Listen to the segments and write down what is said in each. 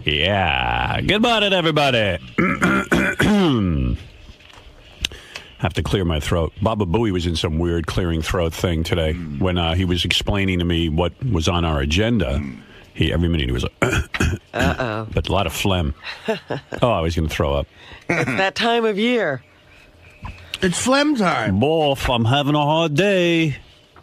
Yeah. Good morning, everybody. Have to clear my throat. Baba Booey was in some weird clearing throat thing today when he was explaining to me what was on our agenda. Every minute he was like, uh-oh. But a lot of phlegm. Oh, I was going to throw up. It's that time of year. It's phlegm time. Boff, I'm having a hard day.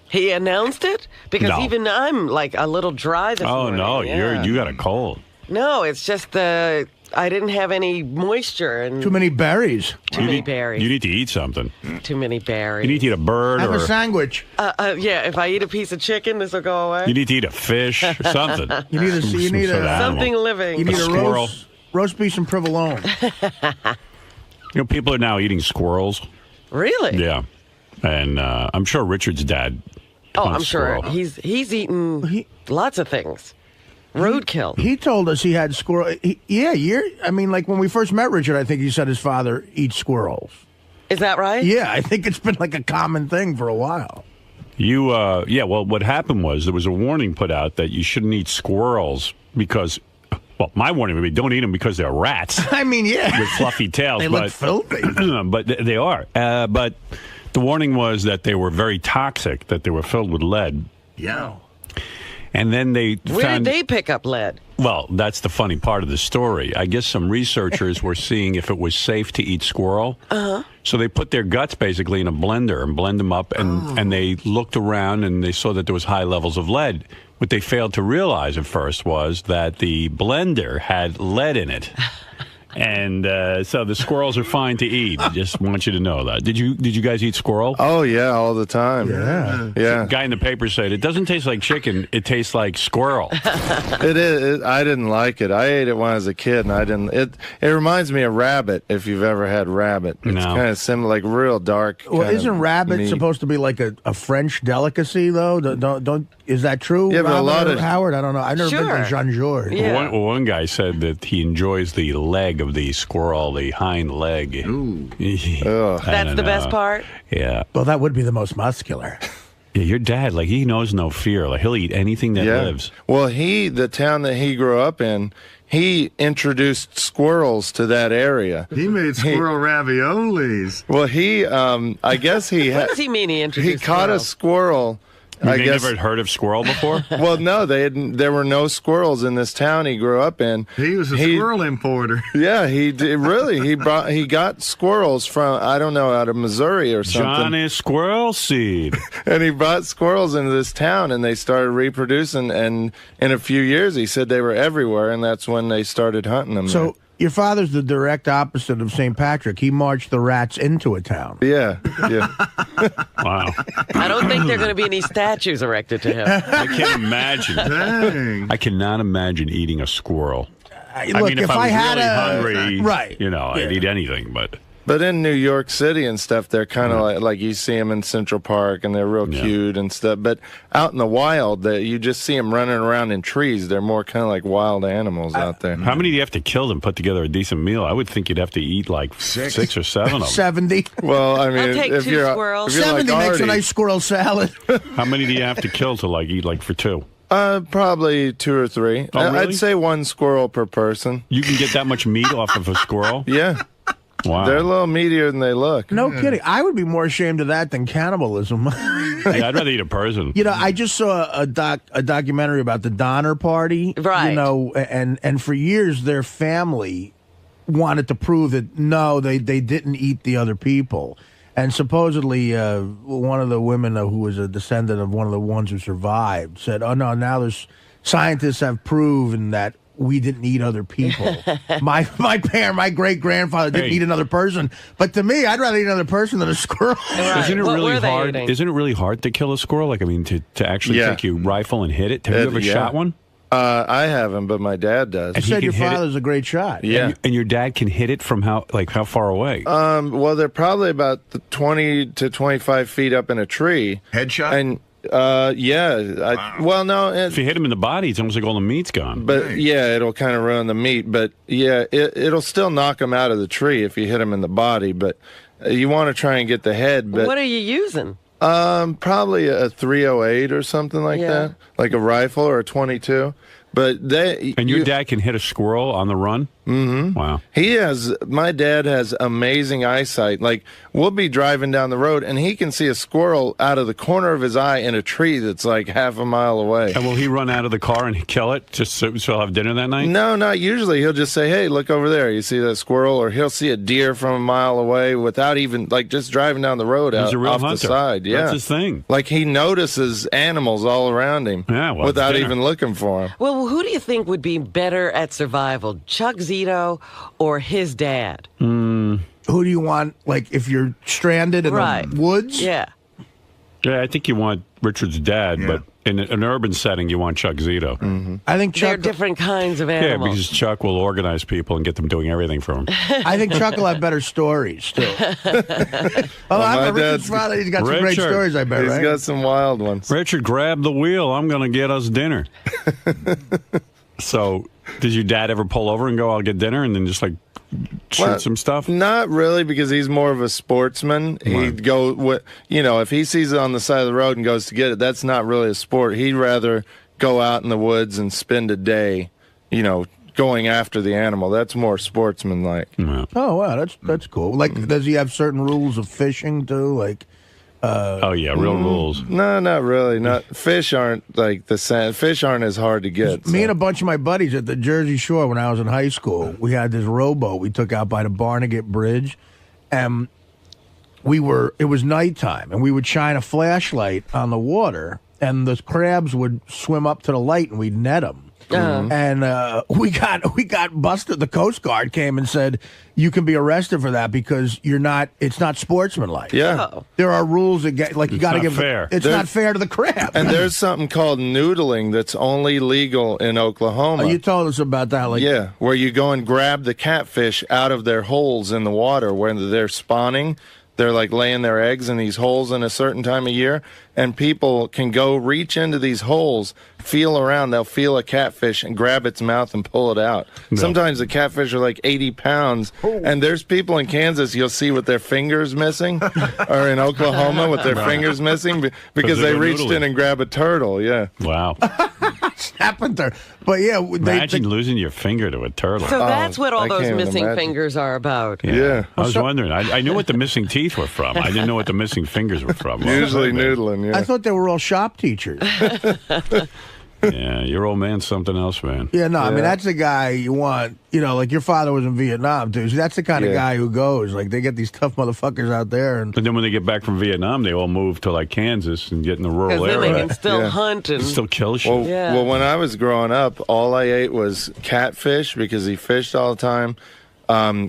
He announced it? Because No. even I'm like a little dry this morning. Oh, no, Yeah. you got a cold. No, it's just I didn't have any moisture. And Too many berries. Too many berries. You need to eat something. Too many berries. You need to eat a bird Have or a sandwich. Yeah, if I eat a piece of chicken, this will go away. you need to eat a fish or something. You need Some sort of animal. Something living. You need a squirrel. roast beef and provolone. People are now eating squirrels. Really? Yeah. And I'm sure Richard's dad. Oh, wants I'm sure squirrel. he's eaten lots of things. Roadkill. He told us he had squirrel. Like when we first met Richard, I think he said his father eats squirrels. Is that right? Yeah, I think it's been like a common thing for a while. Well, what happened was there was a warning put out that you shouldn't eat squirrels because, well, my warning would be don't eat them because they're rats. I mean, yeah. With fluffy tails. They look filthy. But they are. But the warning was that they were very toxic, that they were filled with lead. Yeah. And then Where did they pick up lead? Well, that's the funny part of the story. I guess some researchers were seeing if it was safe to eat squirrel. Uh-huh. So they put their guts basically in a blender and blend them up, and they looked around and they saw that there was high levels of lead. What they failed to realize at first was that the blender had lead in it. And so the squirrels are fine to eat. I just want you to know that. Did you guys eat squirrel? Oh, yeah, all the time. Yeah. Yeah. The guy in the paper said, it doesn't taste like chicken, it tastes like squirrel. It is. I didn't like it. I ate it when I was a kid, and I didn't. It reminds me of rabbit, if you've ever had rabbit. It's kind of similar, like real dark. Well, isn't rabbit meat. supposed to be like a French delicacy, though? Don't is that true? Yeah, but a lot of Howard, I don't know. I've never been to Jean Georges. Yeah. One guy said that he enjoys the leg of the squirrel, the hind leg. Ooh. That's the best part? Yeah. Well, that would be the most muscular. Yeah, your dad, like, he knows no fear. Like, he'll eat anything that lives. Well, the town that he grew up in, he introduced squirrels to that area. He made squirrel raviolis. Well, I guess he What does he mean he introduced he caught a squirrel. I They guess. never heard of squirrel before? Well, no, there were no squirrels in this town he grew up in. He was a squirrel importer. Yeah, he did, really. He got squirrels from, I don't know, out of Missouri or something. Johnny Squirrel Seed. And he brought squirrels into this town, and they started reproducing. And in a few years, he said they were everywhere, and that's when they started hunting them. So your father's the direct opposite of St. Patrick. He marched the rats into a town. Yeah. Wow. I don't think there are going to be any statues erected to him. I can't imagine. Dang. I cannot imagine eating a squirrel. Look, I mean, if I was had really hungry, right, I'd eat anything, but... But in New York City and stuff, they're kind of like you see them in Central Park, and they're real cute and stuff. But out in the wild, you just see them running around in trees. They're more kind of like wild animals out there. How many do you have to kill to put together a decent meal? I would think you'd have to eat like six or seven of them. 70. Well, I mean, I'll take if two you're squirrels. if you're 70 like makes a Artie, nice squirrel salad. How many do you have to kill to eat for two? Probably 2 or 3. Oh, really? I'd say 1 squirrel per person. You can get that much meat off of a squirrel? Yeah. Wow. They're a little meatier than they look. No kidding. I would be more ashamed of that than cannibalism. Yeah, I'd rather eat a person. I just saw a documentary about the Donner Party. Right. And for years their family wanted to prove that no, they didn't eat the other people. And supposedly one of the women who was a descendant of one of the ones who survived said, "Oh no, now scientists have proven that we didn't eat other people. My great grandfather didn't eat another person. But to me, I'd rather eat another person than a squirrel." Right. Isn't it What really were they hard? eating? Isn't it really hard to kill a squirrel? To actually take your rifle and hit it? Have you ever shot one? I haven't, but my dad does. You said your father's a great shot. Yeah. And your dad can hit it from how far away? Well, they're probably about 20 to 25 feet up in a tree. Headshot? And well, no. If you hit him in the body, it's almost like all the meat's gone. But yeah, it'll kind of ruin the meat. But yeah, it'll still knock him out of the tree if you hit him in the body. But you want to try and get the head. But What are you using? probably a 308 or something like that, like a rifle or a 22. But And your dad can hit a squirrel on the run? Mm-hmm. Wow. My dad has amazing eyesight. Like, we'll be driving down the road, and he can see a squirrel out of the corner of his eye in a tree that's like half a mile away. And will he run out of the car and kill it just so he'll have dinner that night? No, not usually. He'll just say, hey, look over there. You see that squirrel? Or he'll see a deer from a mile away without even, like, just driving down the road He's a real off hunter. the side. Yeah. That's his thing. Like, he notices animals all around him without even looking for them. Well, who do you think would be better at survival, Chuck Zito or his dad? Who do you want, like, if you're stranded in the woods? Yeah. Yeah, I think you want Richard's dad, but in an urban setting, you want Chuck Zito. Mm-hmm. I think They're Chuck. different kinds of animals. Yeah, because Chuck will organize people and get them doing everything for him. I think Chuck will have better stories too. my Richard's dad's- father. He's got some great Richard. stories. I bet. He's Right? got some wild ones. Richard, grab the wheel. I'm going to get us dinner. So, did your dad ever pull over and go, I'll get dinner, and then just like shoot Well, some stuff? Not really, because he's more of a sportsman. He'd go, if he sees it on the side of the road and goes to get it, that's not really a sport. He'd rather go out in the woods and spend a day, going after the animal. That's more sportsman-like. Yeah. Oh wow, that's cool. Like, does he have certain rules of fishing too? Like, Oh, yeah, real rules. No, not really. Fish aren't like the same. Fish aren't as hard to get. me and a bunch of my buddies at the Jersey Shore when I was in high school, we had this rowboat we took out by the Barnegat Bridge, and it was nighttime, and we would shine a flashlight on the water, and the crabs would swim up to the light, and we'd net them. And we got busted. The Coast Guard came and said, you can be arrested for that because it's not sportsmanlike. Yeah. There are rules that you got to not give fair. It's not fair to the crab. And there's something called noodling that's only legal in Oklahoma. You told us about that. Like, Yeah, where you go and grab the catfish out of their holes in the water where they're spawning. They're like laying their eggs in these holes in a certain time of year, and people can go reach into these holes, feel around, they'll feel a catfish and grab its mouth and pull it out. No. Sometimes the catfish are like 80 pounds, and there's people in Kansas you'll see with their fingers missing, or in Oklahoma with their fingers missing because they they were reached noodling. in and grabbed a turtle, yeah. Wow. happened there. But yeah, Imagine losing your finger to a turtle. So that's what all I those can't even missing imagine. fingers are about. Yeah. I was wondering. I knew what the missing teeth were from. I didn't know what the missing fingers were from. Usually noodling, yeah. I thought they were all shop teachers. Yeah, your old man's something else, man. Yeah, no, I mean, that's the guy you want, like your father was in Vietnam, too. So that's the kind of guy who goes. Like, they get these tough motherfuckers out there. And But then when they get back from Vietnam, they all move to like Kansas and get in the rural Because then they area. can still Yeah. hunt and Still kill shit. Well, Yeah. well, when I was growing up, all I ate was catfish because he fished all the time.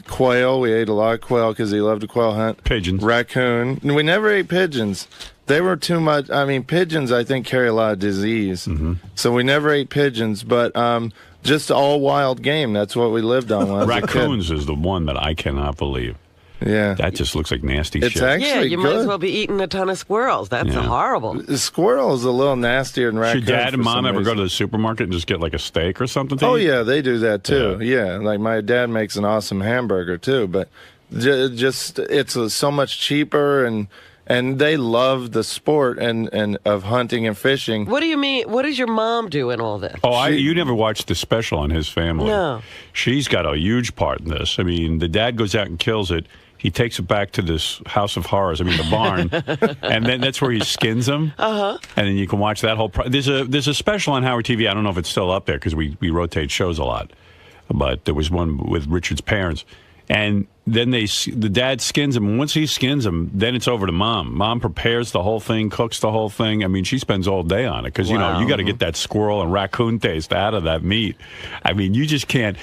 Quail, we ate a lot of quail because he loved to quail hunt. Pigeons. Raccoon. We never ate pigeons. They were too much. I mean, pigeons, I think, carry a lot of disease. Mm-hmm. So we never ate pigeons, but just all wild game. That's what we lived on when I was a kid. Raccoons is the one that I cannot believe. Yeah. That just looks like nasty It's shit. actually yeah, you might as good. well be eating a ton of squirrels. That's Yeah. horrible. The squirrel is a little nastier than raccoon. Should Dad for and Mom some ever go reason. to the supermarket and just get like a steak or something? To Oh eat? yeah, they do that too. Yeah, like my dad makes an awesome hamburger too, but just it's so much cheaper and they love the sport and of hunting and fishing. What do you mean? What does your mom do in all this? Oh, you never watched the special on his family. No. She's got a huge part in this. I mean, the dad goes out and kills it. He takes it back to this house of horrors. I mean, the barn, and then that's where he skins them. And then you can watch that whole. There's a special on Howard TV. I don't know if it's still up there because we rotate shows a lot. But there was one with Richard's parents, and then the dad skins him. And once he skins him, then it's over to Mom. Mom prepares the whole thing, cooks the whole thing. I mean, she spends all day on it because you got to get that squirrel and raccoon taste out of that meat. I mean, you just can't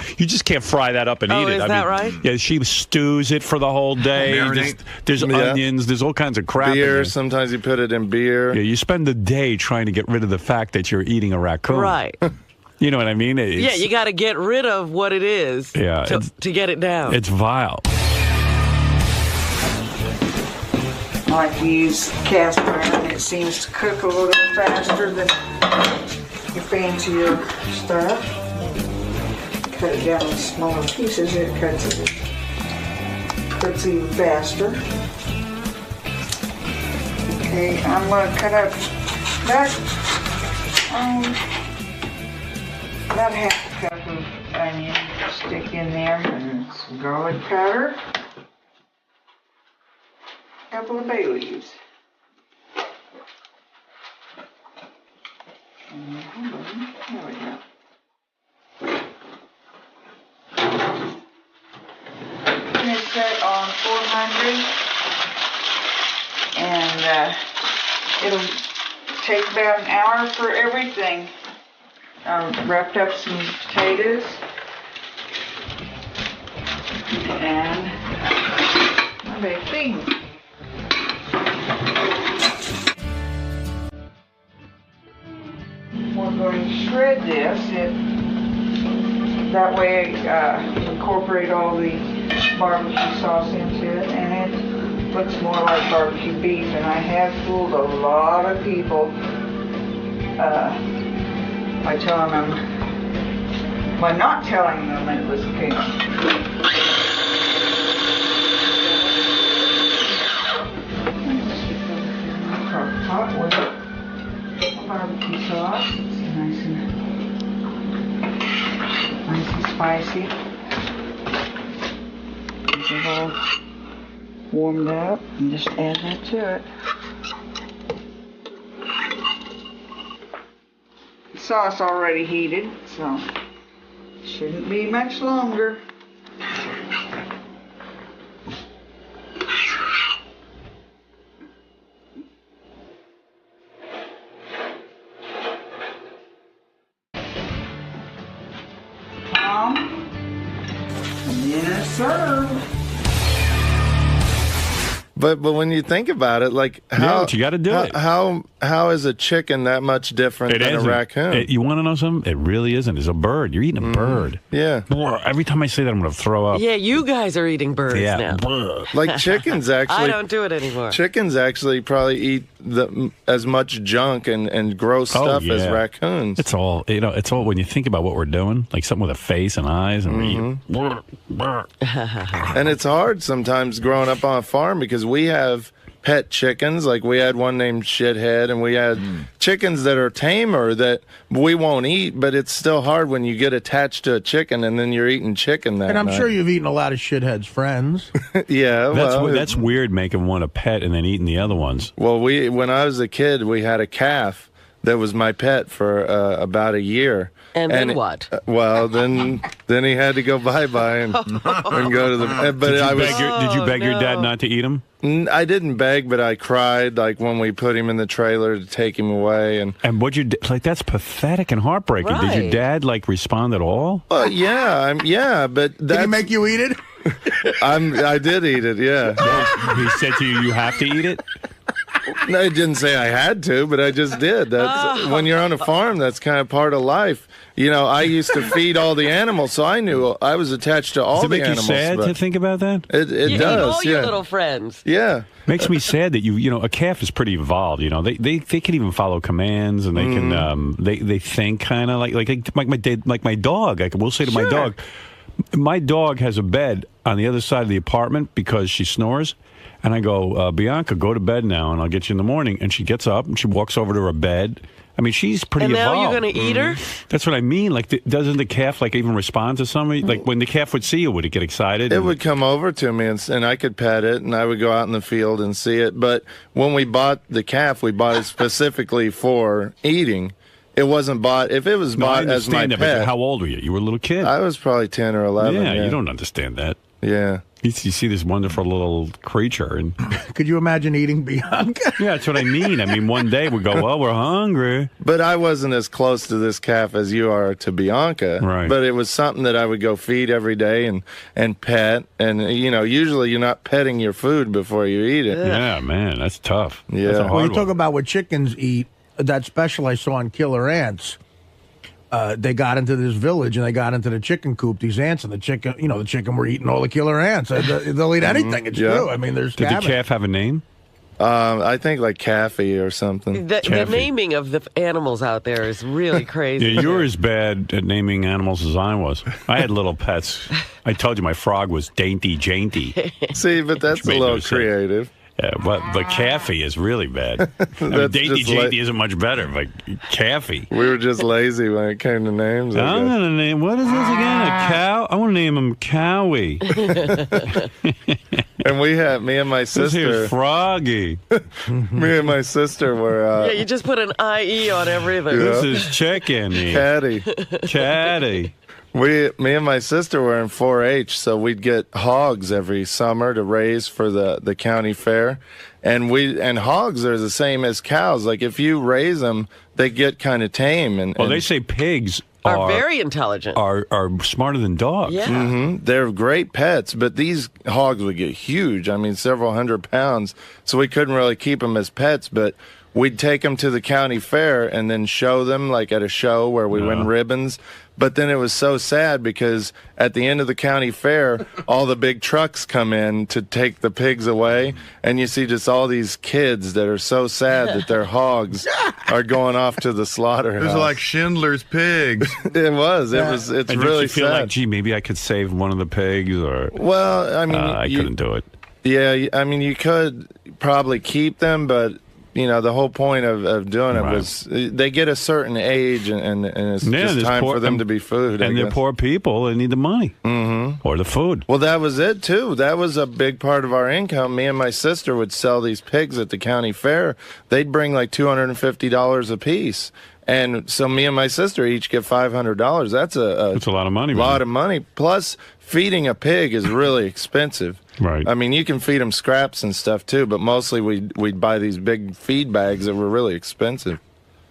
fry that up and eat it. Is I that mean, right? Yeah, she stews it for the whole day. Marinate. There's Yeah. onions. There's all kinds of crap. in Beer, there. sometimes you put it in beer. Yeah, you spend the day trying to get rid of the fact that you're eating a raccoon. Right. You know what I mean? Yeah, you got to get rid of what it is Yeah, to get it down. It's vile. I like to use cast iron. It seems to cook a little faster than your fancier stuff. Cut it down in smaller pieces. It cooks even faster. Okay, I'm going to cut up that about half a cup of onion to stick in there, and some garlic powder, a couple of bay leaves. There we go. And it's set on 400, and it'll take about an hour for everything. Wrapped up some potatoes and my baked beans. We're going to shred this. That way incorporate all the barbecue sauce into it, and it looks more like barbecue beef. And I have fooled a lot of people by telling them, by not telling them it was pink. Pot with barbecue sauce. It's nice and spicy. Get it all warmed up and just add that to it. Sauce already heated, so shouldn't be much longer. And then it's served. But when you think about it, like how but you got to do it. How is a chicken that much different than a raccoon? You want to know something? It really isn't. It's a bird. You're eating a bird. Yeah. Every time I say that, I'm going to throw up. Yeah, you guys are eating birds now. Like chickens actually. I don't do it anymore. Chickens actually probably eat as much junk and gross stuff as raccoons. It's all It's all when you think about what we're doing, like something with a face and eyes, and and it's hard sometimes growing up on a farm because we have pet chickens. Like we had one named Shithead, and we had chickens that are tamer that we won't eat, but it's still hard when you get attached to a chicken and then you're eating chicken that And I'm night. sure you've eaten a lot of Shithead's friends. Yeah, that's weird, making one a pet and then eating the other ones. Well, when I was a kid, we had a calf that was my pet for about a year. And then what? Then he had to go bye-bye and go to the. But Did you beg your dad not to eat him? I didn't beg, but I cried like when we put him in the trailer to take him away. And what'd you like? That's pathetic and heartbreaking. Right. Did your dad like respond at all? Yeah, but Did he make you eat it? I did eat it. Yeah. He said to you, "You have to eat it." No, I didn't say I had to, but I just did. That's when you're on a farm. That's kind of part of life. You know, I used to feed all the animals, so I knew I was attached to all the animals. Does it make you sad to think about that? It you does. Eat all your little friends. Yeah. Makes me sad that a calf is pretty evolved. You know, they can even follow commands, and they can they think kind of like my dog. I will say to my dog, my dog has a bed on the other side of the apartment because she snores. And I go, Bianca, go to bed now, and I'll get you in the morning. And she gets up, and she walks over to her bed. I mean, she's pretty evolved. And now you're going to eat her? That's what I mean. Like, doesn't the calf, even respond to somebody? Like, when the calf would see you, would it get excited? It would come over to me, and I could pet it, and I would go out in the field and see it. But when we bought the calf, we bought it specifically for eating. It wasn't bought. If it was bought as my pet. But how old were you? You were a little kid. I was probably 10 or 11. Yeah, you don't understand that. Yeah. You see this wonderful little creature, and could you imagine eating Bianca? Yeah, that's what I mean. I mean, one day we go, well, we're hungry. But I wasn't as close to this calf as you are to Bianca. Right. But it was something that I would go feed every day and pet. And, usually you're not petting your food before you eat it. Yeah, man, that's tough. Yeah. That's a hard Well, you talk one. about what chickens eat. That special I saw on Killer Ants. They got into this village and they got into the chicken coop. These ants and the chicken were eating all the killer ants. They'll eat anything. It's true. I mean, there's. Did the calf have a name? I think like Caffey or something. The naming of the animals out there is really crazy. Yeah, you're as bad at naming animals as I was. I had little pets. I told you my frog was Dainty Jainty. See, but that's a little creative. Yeah, but Caffey is really bad. I mean, Dainty Jainty isn't much better, but Caffey. We were just lazy when it came to names. I'm going to name, what is this again? A cow? I want to name him Cowie. And we had, me and my This sister. here's Froggy. Me and my sister were. Yeah, you just put an IE on everything. This is Chicken. Caddy. Chatty. Me and my sister were in 4-H, so we'd get hogs every summer to raise for the county fair, and hogs are the same as cows. Like if you raise them, they get kind of tame. And They say pigs Are very intelligent. Are smarter than dogs. Yeah. They're great pets, but these hogs would get huge. I mean, several hundred pounds. So we couldn't really keep them as pets, but we'd take them to the county fair and then show them like at a show where we win ribbons. But then it was so sad because at the end of the county fair, all the big trucks come in to take the pigs away. And you see just all these kids that are so sad that their hogs are going off to the slaughterhouse. It was like Schindler's Pigs. It was. It's And really did you feel sad. like, gee, maybe I could save one of the pigs, or Well, I mean, I couldn't do it. Yeah, I mean, you could probably keep them, but the whole point of doing it was they get a certain age, and it's just time for them to be food. And they're poor people; they need the money or the food. Well, that was it too. That was a big part of our income. Me and my sister would sell these pigs at the county fair. They'd bring like $250 a piece. And so me and my sister each get $500. That's a lot of money. Lot of money. Plus, feeding a pig is really expensive. Right. I mean, you can feed them scraps and stuff too, but mostly we'd buy these big feed bags that were really expensive.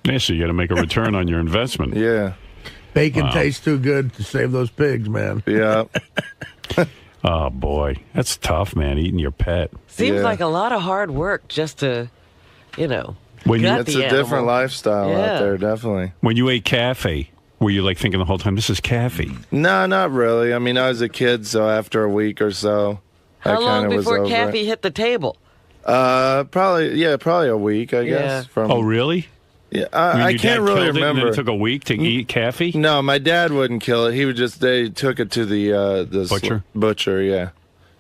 Yeah, so you got to make a return on your investment. Yeah. Bacon tastes too good to save those pigs, man. Yeah. Oh boy, that's tough, man. Eating your pet. Seems like a lot of hard work just to, When you, gut It's the a different animal. lifestyle Yeah. out there, definitely. when you ate caffee, were you like thinking the whole time, "This is caffee"? No, not really. I mean, I was a kid, so after a week or so, I How long kinda was before over Caffey it. hit the table? Probably a week, I guess. Yeah. From Oh, really? yeah, I mean, I your can't dad really killed it, and then remember. it took a week to eat caffee. No, my dad wouldn't kill it. He would they took it to the Butcher? Butcher, yeah.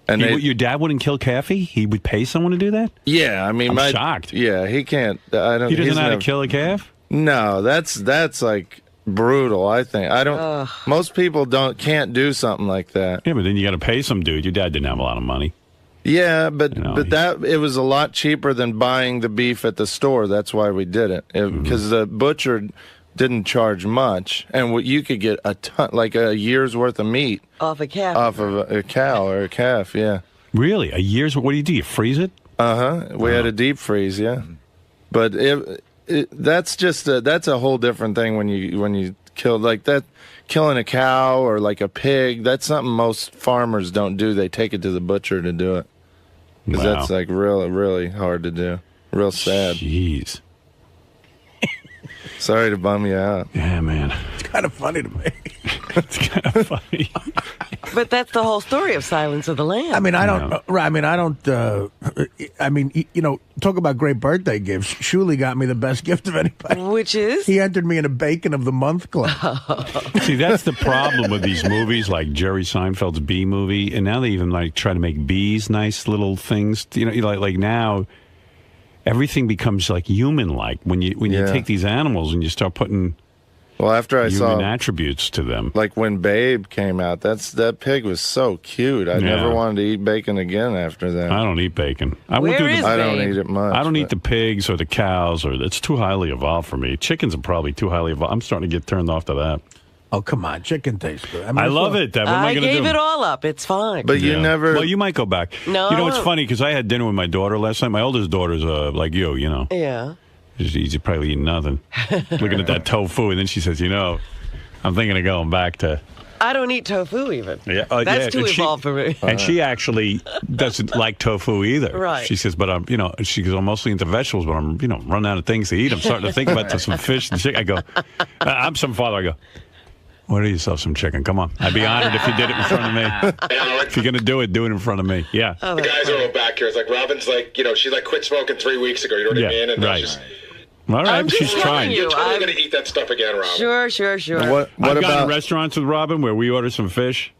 And Your dad wouldn't kill caffee? He would pay someone to do that? yeah, I mean, I'm shocked. Yeah, he can't. I don't. He doesn't he's know how to never- kill a calf? No, that's like brutal. I think I don't. Most people can't do something like that. Yeah, but then you got to pay some dude. Your dad didn't have a lot of money. Yeah, but You know, but it was a lot cheaper than buying the beef at the store. That's why we did it because the butcher didn't charge much, and you could get a ton, like a year's worth of meat Off a calf. off of a cow or a calf. Yeah. Really? A year's? What do? You freeze it? We had a deep freeze, yeah. But that's that's a whole different thing when you kill like that. Killing a cow or like a pig, that's something most farmers don't do. They take it to the butcher to do it because Wow. that's like really hard to do. Real sad. Jeez. Sorry to bum you out. Yeah, man. It's kind of funny to me. It's kind of funny. But that's the whole story of Silence of the Lambs. I mean, I don't. I mean, talk about great birthday gifts. Shuli got me the best gift of anybody. Which is? He entered me in a Bacon of the Month club. See, that's the problem with these movies, like Jerry Seinfeld's Bee movie, and now they even like try to make bees nice little things. Like now, everything becomes like human-like when you take these animals and you start putting Well, after I human saw attributes to them. like when Babe came out, that pig was so cute. I never wanted to eat bacon again after that. I don't eat bacon. I Where won't do is the, I don't Babe? eat it much. I don't eat but- the pigs or the cows, or it's too highly evolved for me. Chickens are probably too highly evolved. I'm starting to get turned off to that. Oh, come on. Chicken tastes good. mean, I it's love all- it. What am I I going to do? gave it all up. It's fine. But you Yeah. never. Well, you might go back. No, You know, I it's won't. funny because I had dinner with my daughter last night. My oldest daughter's like you know. Yeah. She's probably eating nothing. Looking at that tofu, and then she says, I'm thinking of going back to. I don't eat tofu even. Yeah, That's too and evolved for me. And she actually doesn't like tofu either. Right. She says, but she goes, I'm mostly into vegetables, but I'm, running out of things to eat. I'm starting to think about some fish and chicken. I go, I'm some father. I go, order yourself some chicken. Come on. I'd be honored if you did it in front of me. If you're going to do it in front of me. Yeah. The guys are all back here. It's like Robin's like, she like quit smoking 3 weeks ago. You know what I mean? And right. it's just, All right. I'm just She's telling trying. you. you're totally I'm- going to eat that stuff again, Robin. Sure. What I've gone about to restaurants with Robin where we order some fish.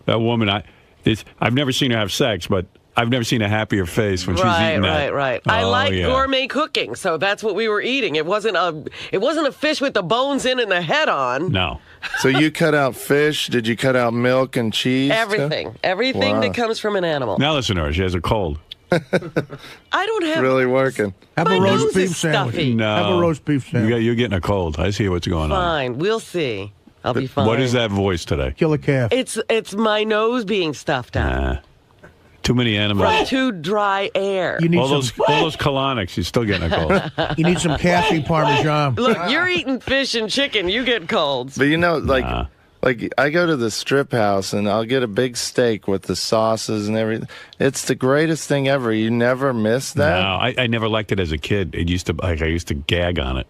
That woman, I've never seen her have sex, but I've never seen a happier face when she's eating that. Right. Oh, I like yeah. gourmet cooking, so that's what we were eating. It wasn't a fish with the bones in and the head on. No. So you cut out fish? Did you cut out milk and cheese? Everything that comes from an animal. Now listen to her. She has a cold. I don't have Really working. Have My a roast nose beef is sandwich. stuffy. No. Have a roast beef sandwich. You're getting a cold. I see what's going on. Fine, we'll see. I'll be fine. What is that voice today? Kill a calf. It's my nose being stuffed out. Too many animals. From too dry air. You need All some. those colonics. She's still getting a cold. You need some cashew parmesan. Look, you're eating fish and chicken. You get colds. But like I go to the strip house and I'll get a big steak with the sauces and everything. It's the greatest thing ever. You never miss that. No, I never liked it as a kid. It used to I used to gag on it.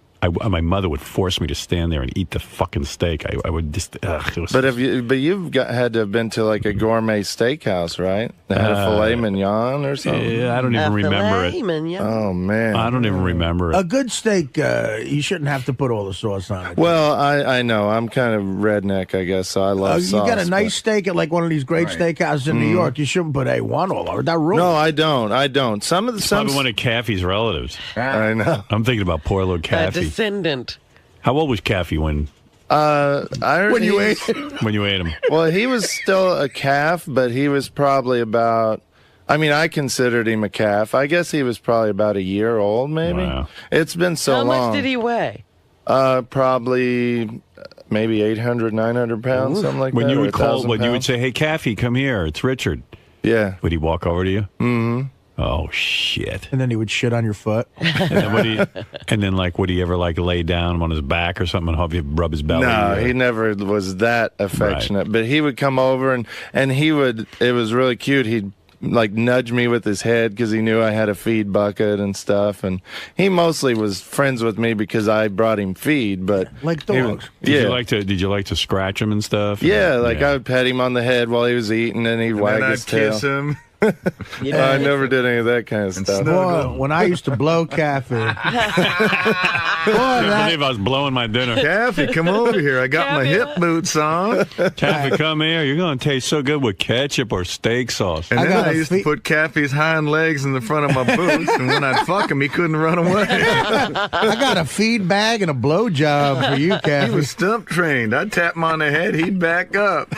My mother would force me to stand there and eat the fucking steak. I would just. It was, But you've had to have been to like a gourmet steakhouse, right? They had a filet mignon or something. yeah, I don't even remember it. Oh man, I don't even remember A it. good steak, you shouldn't have to put all the sauce on it. Well, I know I'm kind of redneck, I guess. So I love you sauce. got a nice steak at like one of these great steakhouses in New York. You shouldn't put A1 all over that room. No, I don't. Some of the Probably one of Caffey's relatives. I know. I'm thinking about poor little Caffey. Descendant. How old was Caffey when When you ate him? Well, he was still a calf, but he was probably about. I mean, I considered him a calf. I guess he was probably about a year old, maybe. Wow. It's been so How long. much did he weigh? Probably maybe 800, 900 pounds, something like When that. you or would call, 1,000 when you would pounds. say, "Hey, Caffey, come here. It's Richard." Yeah. Would he walk over to you? Mm-hmm. Oh shit! and then he would shit on your foot. And then would he ever like lay down on his back or something and help you rub his belly? No, he never was that affectionate. But he would come over and he would. It was really cute. He'd like nudge me with his head because he knew I had a feed bucket and stuff. And he mostly was friends with me because I brought him feed. But Like he dogs. Did you like to scratch him and stuff? Yeah, like I would pet him on the head while he was eating, and he'd wag And his I'd tail. kiss him. I never did any of that kind of stuff. Boy, when I used to blow cafe. I can't believe I was blowing my dinner. Caffey, come over here. I got my hip boots on. Caffey, come here. You're going to taste so good with ketchup or steak sauce. And I then got I a used to feet- put Caffey's hind legs in the front of my boots, and when I'd fuck him, he couldn't run away. I got a feed bag and a blow job for you, He Cafe. was stump trained. I'd tap him on the head, he'd back up.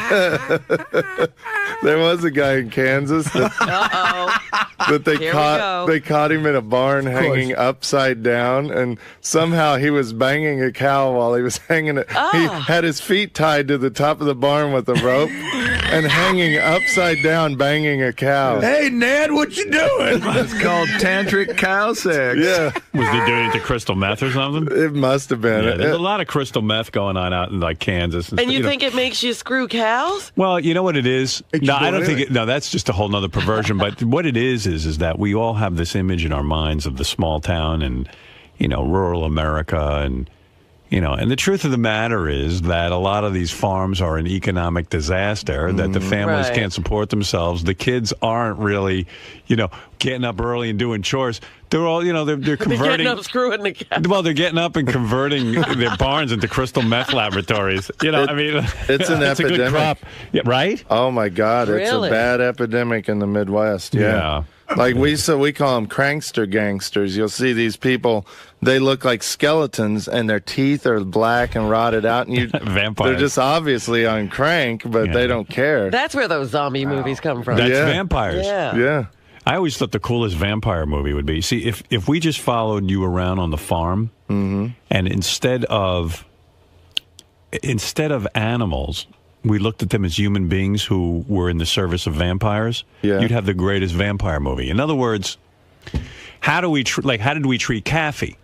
There was a guy in Kansas that they Here we caught. go. They caught him in a barn hanging upside down, and somehow he was banging a cow while he was hanging it. He had his feet tied to the top of the barn with a rope, and hanging upside down, banging a cow. Hey, Ned, what you doing? It's called tantric cow sex. Yeah, Was he doing it to crystal meth or something? it must have been. Yeah, there's a lot of crystal meth going on out in like Kansas. And you know. think it makes you screw cows? Well, you know what it is? No, I don't really? think no, that's just a whole nother perversion. But what it is that we all have this image in our minds of the small town and, rural America. And the truth of the matter is that a lot of these farms are an economic disaster, that the families Right. can't support themselves. The kids aren't really, getting up early and doing chores. They're all, they're They're converting. getting up screwing the cow. Well, they're getting up and converting their barns into crystal meth laboratories. it's an it's a good epidemic. crop, yeah, right? Oh my God, it's Really? a bad epidemic in the Midwest. Yeah. Like we call them crankster gangsters. You'll see these people, they look like skeletons and their teeth are black and rotted out, and Vampires. they're just obviously on crank, but they don't care. That's where those zombie movies come from. That's Yeah. vampires. Yeah. Yeah. I always thought the coolest vampire movie would be, see, if we just followed you around on the farm, and instead of animals, we looked at them as human beings who were in the service of vampires, you'd have the greatest vampire movie. In other words, how did we treat Caffey?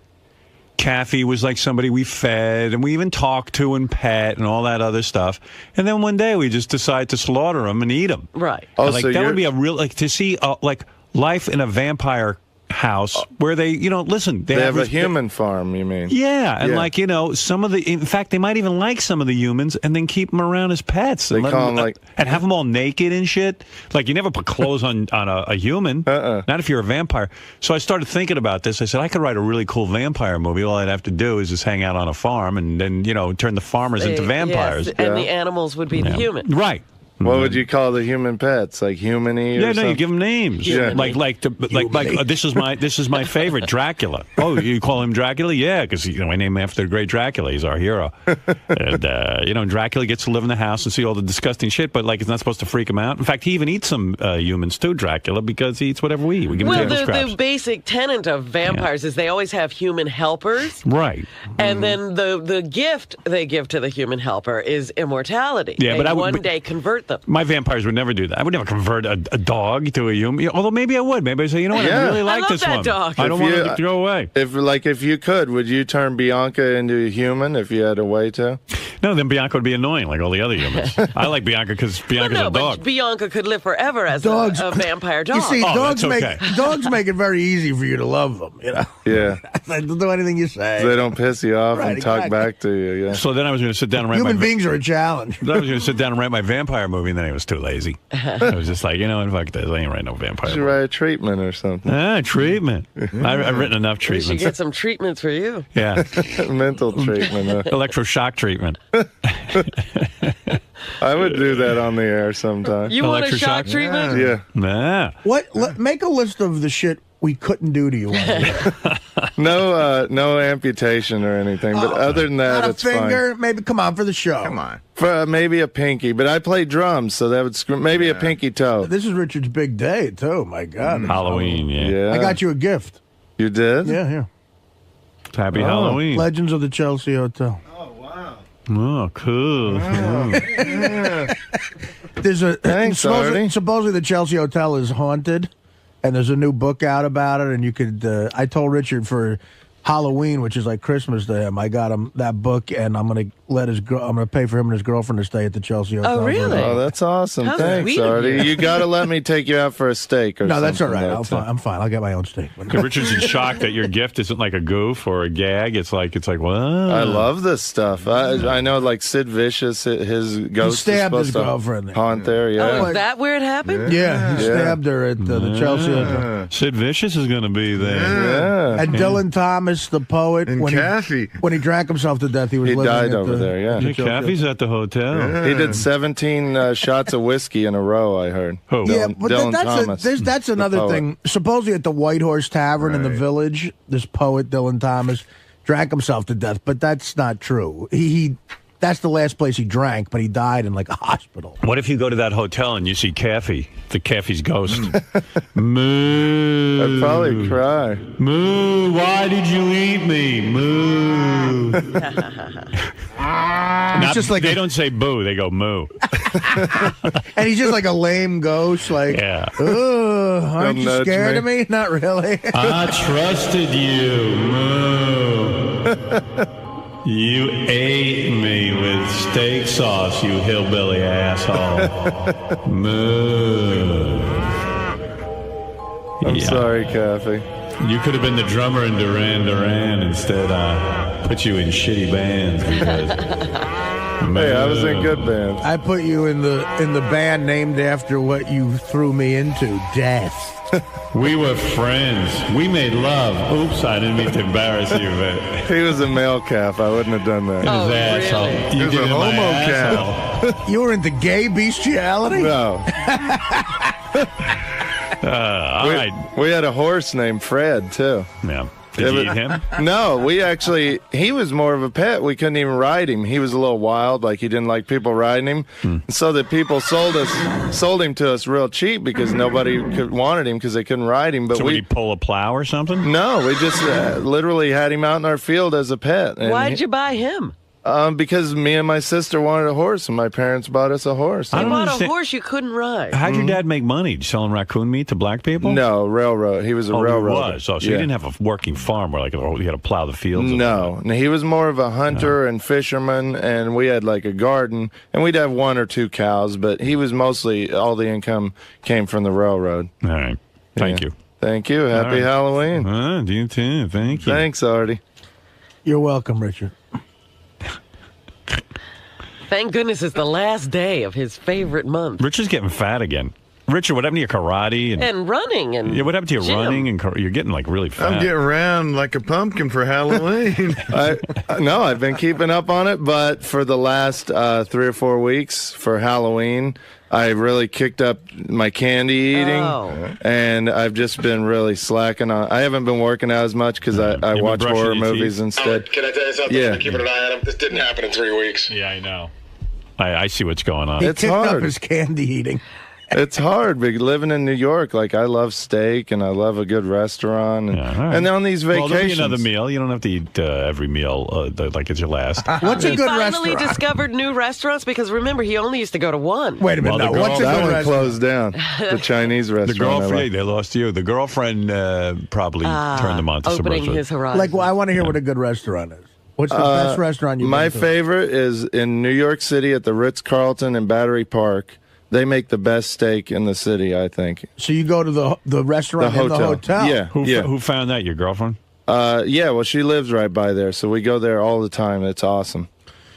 Caffey was like somebody we fed and we even talked to and pet and all that other stuff. And then one day we just decide to slaughter him and eat him. Right. Oh, Like so that you're- would be a real to see like life in a vampire house where they listen They have a res- human farm, you mean? yeah, and Yeah. like some of the, in fact, they might even like some of the humans, and then keep them around as pets. They and let call 'em, like- and have them all naked and shit. Like you never put clothes on a human, not if you're a vampire. So I started thinking about this. I said I could write a really cool vampire movie. All I'd have to do is just hang out on a farm, and then turn the farmers into vampires. Yes, and the animals would be the humans. Right. What would you call the human pets? Like human-y or Yeah, no, something? you give them names. Yeah. Like this is my favorite, Dracula. Oh, you call him Dracula? Yeah, because I name him after the great Dracula. He's our hero. And Dracula gets to live in the house and see all the disgusting shit, but it's not supposed to freak him out. In fact, he even eats some humans too, Dracula, because he eats whatever we eat. We give him table scraps. The basic tenet of vampires is they always have human helpers, right? And then the gift they give to the human helper is immortality. Yeah, but I would one day convert them. My vampires would never do that. I would never convert a dog to a human. Although maybe I would. Maybe I'd say, you know what, I really like this one. Dog. I don't want to throw away. If you could, would you turn Bianca into a human if you had a way to? No, then Bianca would be annoying like all the other humans. I like Bianca because Bianca's a dog. But Bianca could live forever as a vampire dog. You see, dogs okay. make it very easy for you to love them. Yeah. They'll do anything you say. They don't piss you off and talk exactly. back to you. Yeah. So then I was going to sit down and write Human beings are a challenge. I was going to sit down and write my vampire movie, and then I was too lazy. I was just like, fuck this. I ain't writing no vampire You should movie. write a treatment or something. Treatment. I've written enough We should treatments. get some treatments for you. Yeah. Mental treatment. Electroshock treatment. I would do that on the air sometime. You want a Electroshock? shock treatment? Yeah. Nah. Make a list of the shit we couldn't do to you. No amputation or anything, but other than that, Not a it's finger, maybe. Come on for the show. Come on. For maybe a pinky, but I play drums, so that would maybe a pinky toe. This is Richard's big day too. My God, Halloween, yeah. Yeah, I got you a gift. You did? Yeah, here. Happy Halloween. Legends of the Chelsea Hotel. Oh, cool. There's a Thanks, Artie. supposedly the Chelsea Hotel is haunted, and there's a new book out about it. And you could. I told Richard for Halloween, which is like Christmas to him, I got him that book, and I'm gonna pay for him and his girlfriend to stay at the Chelsea Hotel. Oh, really? Oh, that's awesome. How Thanks, sweet of Artie. you. You got to let me take you out for a steak or No, something. that's all right. That's I'm fine. I'll get my own steak. Richard's in shock that your gift isn't like a goof or a gag. It's like what? I love this stuff. I know, like Sid Vicious, his ghost stabbed is his supposed girlfriend. to haunt there. Yeah. Oh, is that where it happened? Yeah, he stabbed her at the Chelsea Hotel. Sid Vicious is going to be there. Yeah. And Dylan Thomas, the poet, And Kathy. when he drank himself to death, he was He living died at over there, yeah. Hey, Kathy's at the hotel. He did 17 shots of whiskey in a row, I heard. Who? Yeah, Dylan- but Dylan Thomas, that's the another poet. thing. Supposedly at the White Horse Tavern in the Village, this poet Dylan Thomas drank himself to death, but that's not true. He that's the last place he drank, but he died in like a hospital. What if you go to that hotel and you see Kathy, the Kathy's ghost? Moo. I'd probably cry. Moo, why did you eat me? Moo. Not, just like they don't say boo, they go moo. And he's just like a lame ghost, like, Yeah. "Ugh, aren't you nudge scared me." of me? Not really. I trusted you, moo. You ate me with steak sauce, you hillbilly asshole. Moo. I'm sorry, Kathy. You could have been the drummer in Duran Duran. Instead, I put you in shitty bands because. Hey, I was in good bands. I put you in the band named after what you threw me into, death. We were friends. We made love. Oops, I didn't mean to embarrass you, but He was a male calf. I wouldn't have done that. Oh, his asshole. really? You He's did a it in my homo cat. asshole. You were into gay bestiality? No. All right. We had a horse named Fred, too. Yeah. Did you eat him? No, he was more of a pet. We couldn't even ride him. He was a little wild, like he didn't like people riding him. So the people sold him to us real cheap because nobody wanted him because they couldn't ride him. But So would he pull a plow or something? no, we just literally had him out in our field as a pet. And Why'd you buy him? Because me and my sister wanted a horse, and my parents bought us a horse. I You don't bought understand. a horse you couldn't ride. How'd your dad make money? Selling raccoon meat to black people? No, railroad. He was a Oh, he railroad. was. Oh, so you didn't have a working farm where you had to plow the fields? No, he was more of a hunter and fisherman, and we had like a garden, and we'd have 1 or 2 cows, but he was mostly, all the income came from the railroad. All right. Thank Yeah. you. Thank you. Happy right. Halloween. Do you too? Thank you. Thanks, Artie. You're welcome, Richard. Thank goodness it's the last day of his favorite month. Richard's getting fat again. Richard, what happened to your karate? And running. And Yeah, what happened to your gym. running? And you're getting like really fat. I'm getting round like a pumpkin for Halloween. No, I've been keeping up on it, but for the last 3 or 4 weeks for Halloween, I really kicked up my candy eating, and I've just been really slacking on. I haven't been working out as much because I been watch brushing horror your movies teeth? instead. Can I tell you something? Yeah. I've been keeping an eye on him. This didn't happen in 3 weeks. Yeah, I know. I see what's going on. He It's kicked up hard. his candy eating. It's hard, but living in New York, like I love steak and I love a good restaurant, and, Yeah, all right. and on these Well, there'll be vacations, another meal. You don't have to eat every meal like it's your last. What's a He good finally restaurant? discovered new restaurants because remember, he only used to go to one. Wait a minute. Well, no, the what's a that good one restaurant? closed down. The Chinese The restaurant. I girlfriend, like. they lost you. The girlfriend probably turned them on to some Opening restaurants. his horizon. Like, well, I want to hear what a good restaurant is. What's the best restaurant you've My been to? favorite is in New York City at the Ritz-Carlton in Battery Park. They make the best steak in the city, I think. So you go to the restaurant The in the hotel. hotel. Yeah. Who found that? Your girlfriend? Yeah, well, she lives right by there, so we go there all the time. It's awesome.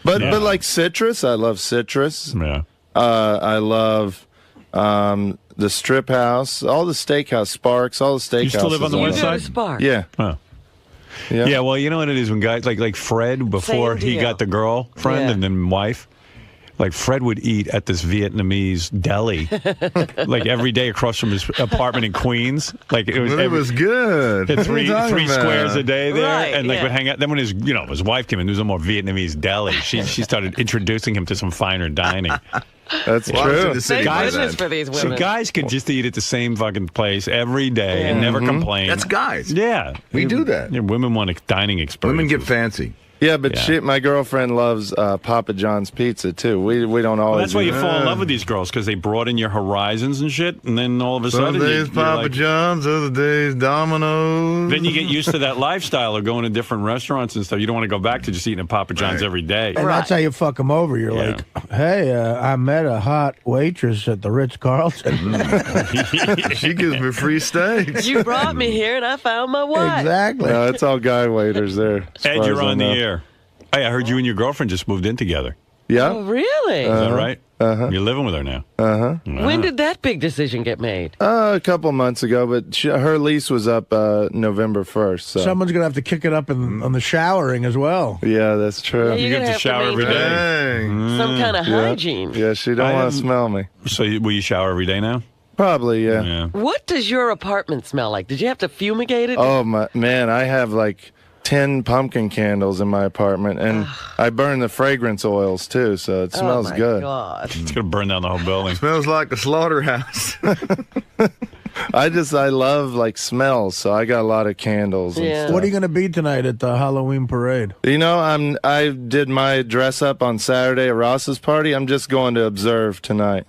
But Yeah. but like citrus, I love citrus. Yeah. I love the Strip House, all the steakhouse, Sparks, all the steakhouses. You still live on the you west go to side? Spark. Yeah. Huh. Yeah. Yeah, well, you know what it is when guys like Fred before he deal. got the girlfriend Yeah. and then wife. Like Fred would eat at this Vietnamese deli, like every day across from his apartment in Queens. Like it was, But it was good. had What are you talking three about? squares a day there, Right, and like yeah. would hang out. Then when his wife came in, there was a more Vietnamese deli. She started introducing him to some finer dining. That's Well, I was in true. the city Thank by goodness then. for these So women. guys could just eat at the same fucking place every day and never complain. That's guys. Yeah, We do that. Yeah, women want a dining experience. Women get fancy. Yeah, but Yeah. my girlfriend loves Papa John's pizza too. We don't Well, always. that's why you eat- fall in love with these girls because they broaden your horizons and shit, and then all of a Some sudden, days you're Papa like- John's, other days Domino's. then you get used to that lifestyle of going to different restaurants and stuff. You don't want to go back to just eating at Papa John's Right. every day. And that's how you fuck them over. You're Yeah. like, hey, I met a hot waitress at the Ritz-Carlton. She gives me free steaks. You brought me here and I found my wife. Exactly. No, it's all guy waiters there. as Ed, far you're as I on the know. air. Hey, I heard you and your girlfriend just moved in together. Oh, Yeah. really? Is that right? You're living with her now. When did that big decision get made? A couple months ago, but her lease was up November 1st. So. Someone's going to have to kick it up on the showering as well. Yeah, that's true. Yeah, You You're get gonna to have shower every maintain day. Dang. Some kind of hygiene. Yeah, she don't I want am- to smell me. So will you shower every day now? Probably, yeah. Yeah. What does your apartment smell like? Did you have to fumigate it? Oh my man, I have like 10 pumpkin candles in my apartment, and I burn the fragrance oils too, so it smells oh my good. God. It's gonna burn down the whole building. Smells like a slaughterhouse. I love like smells, so I got a lot of candles. And Yeah. stuff. What are you going to be tonight at the Halloween parade? You know, I did my dress up on Saturday at Ross's party. I'm just going to observe tonight.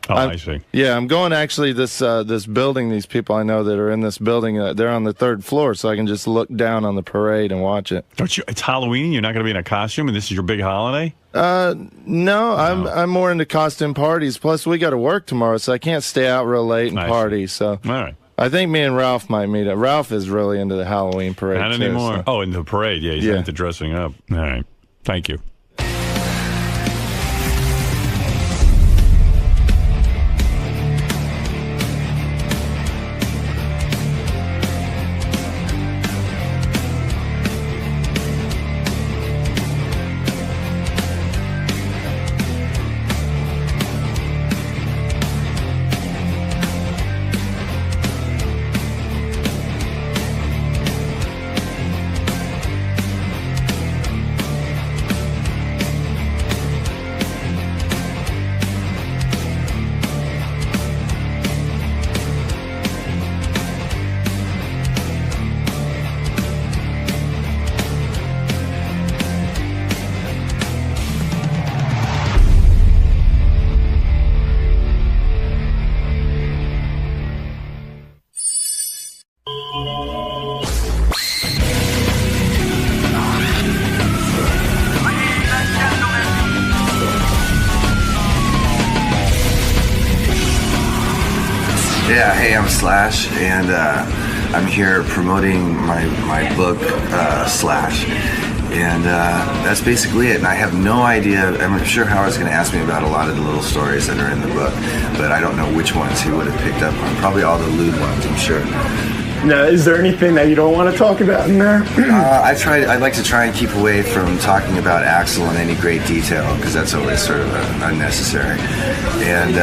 Oh, I see. Yeah, I'm going actually this building. These people I know that are in this building, they're on the 3rd floor, so I can just look down on the parade and watch it. Don't you? It's Halloween. You're not gonna be in a costume, and this is your big holiday. No, I'm more into costume parties. Plus, we got to work tomorrow, so I can't stay out real late and I see. party. So All right. I think me and Ralph might meet up. Ralph is really into the Halloween parade. Not too, anymore. so- Oh, in the parade. Yeah, he's Yeah. into dressing up. All right. Thank you. Yeah, hey, I'm Slash, and I'm here promoting my book, Slash. And that's basically it. And I have no idea. I'm sure Howard's going to ask me about a lot of the little stories that are in the book, but I don't know which ones he would have picked up on. Probably all the lewd ones, I'm sure. Now, is there anything that you don't want to talk about in there? I'd like to try and keep away from talking about Axl in any great detail, because that's always sort of unnecessary. And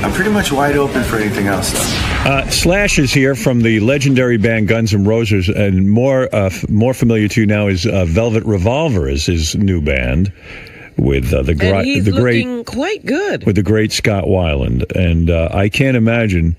I'm pretty much wide open for anything else, though. Slash is here from the legendary band Guns N' Roses, and more familiar to you now is Velvet Revolver is his new band with and he's looking quite good with the great Scott Weiland, and I can't imagine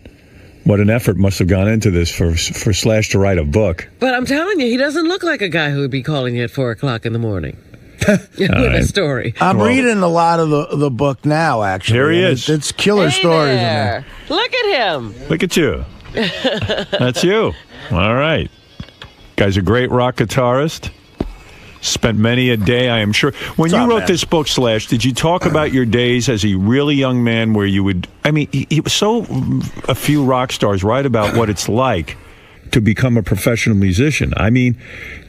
what an effort must have gone into this for Slash to write a book. But I'm telling you, he doesn't look like a guy who would be calling you at 4 o'clock in the morning. With a story. I'm reading a lot of the book now, actually. Here he is. It's killer stories in there. Look at him. Look at you. That's you. All right. Guy's a great rock guitarist. Spent many a day, I am sure. When you wrote this book, Slash, did you talk about your days as a really young man where you would... I mean, he was so... A few rock stars write about what it's like to become a professional musician. I mean,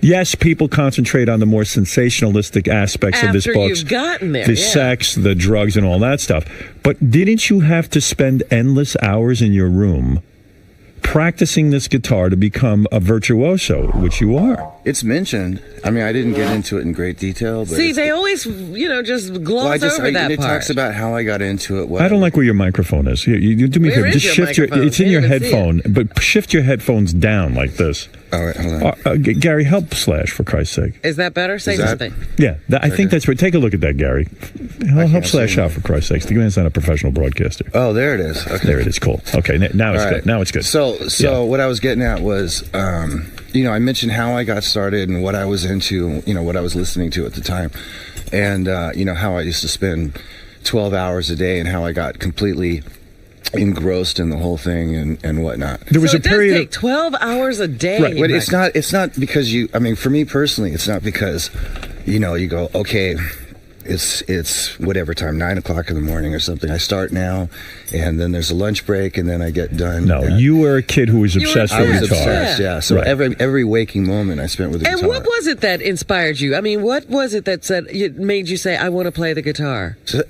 yes, people concentrate on the more sensationalistic aspects of this book. After you've gotten there, the sex, the drugs, and all that stuff. But didn't you have to spend endless hours in your room practicing this guitar to become a virtuoso, which you are? It's mentioned. I mean, I didn't get into it in great detail. But see, they always, just gloss over that it part. talks about how I got into it. I don't like where your microphone is. You do me a favor. Just shift your. It's in your headphone, but shift your headphones down like this. All right, hold on. Gary, help Slash for Christ's sake. Is that better? Say something. Yeah, I think that's right. Take a look at that, Gary. Help Slash out for Christ's sake. The man's not a professional broadcaster. Oh, there it is. Okay. There it is. Cool. Okay, now it's good. Now it's good. So what I was getting at was, I mentioned how I got started and what I was into, what I was listening to at the time, and how I used to spend 12 hours a day and how I got completely engrossed in the whole thing and whatnot. There was a period. Does take 12 hours a day. Right, but it's not because for me personally, it's not because, you go, okay, it's whatever time, 9 o'clock in the morning or something. I start now, and then there's a lunch break, and then I get done. No, you were a kid who was obsessed with guitar. I was obsessed, yeah. So every waking moment I spent with the guitar. And what was it that inspired you? I mean, what was it that made you say, I want to play the guitar? So,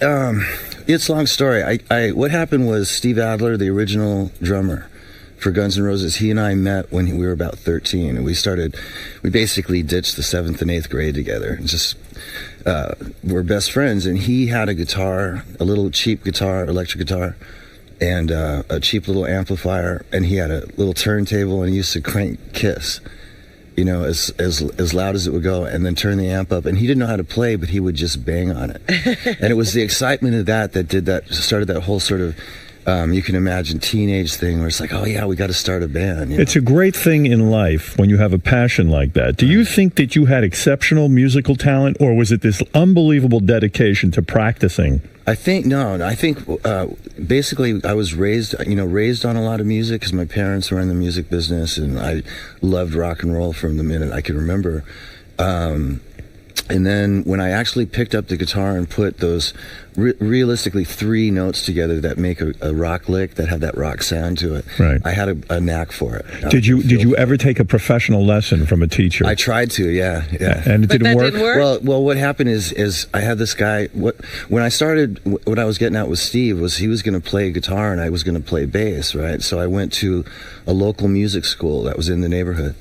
it's a long story. What happened was Steve Adler, the original drummer for Guns N' Roses, he and I met when we were about 13, and we basically ditched the 7th and 8th grade together, and just we're best friends. And he had a guitar, a little cheap guitar, electric guitar, and a cheap little amplifier, and he had a little turntable, and he used to crank Kiss, as loud as it would go, and then turn the amp up. And he didn't know how to play, but he would just bang on it. And it was the excitement of that started that whole sort of you can imagine teenage thing where it's like, oh yeah, we got to start a band. It's a great thing in life when you have a passion like that. Do you think that you had exceptional musical talent, or was it this unbelievable dedication to practicing? I think basically I was raised on a lot of music because my parents were in the music business, and I loved rock and roll from the minute I could remember. And then when I actually picked up the guitar and put those realistically 3 notes together that make a rock lick, that have that rock sound to it, right, I had a knack for it. Did you ever take a professional lesson from a teacher? I tried to, yeah. And it didn't work? Well, what happened is I had this guy. When I started, what I was getting at with Steve was he was going to play guitar and I was going to play bass, right? So I went to a local music school that was in the neighborhood.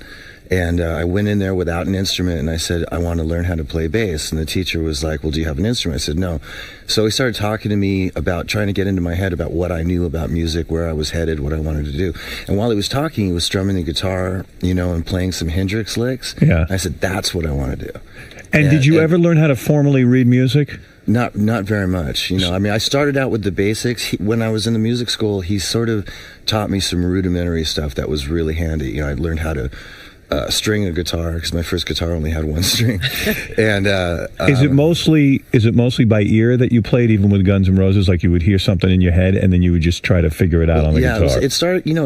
And I went in there without an instrument, and I said, I want to learn how to play bass. And the teacher was like, well, do you have an instrument? I said, no. So he started talking to me about trying to get into my head about what I knew about music, where I was headed, what I wanted to do. And while he was talking, he was strumming the guitar, and playing some Hendrix licks. Yeah. I said, that's what I want to do. And did you ever learn how to formally read music? Not very much. I started out with the basics. When I was in the music school, he sort of taught me some rudimentary stuff that was really handy. I learned how to string a guitar because my first guitar only had 1 string. And is it mostly by ear that you played, even with Guns N' Roses? Like you would hear something in your head and then you would just try to figure it out on the guitar? It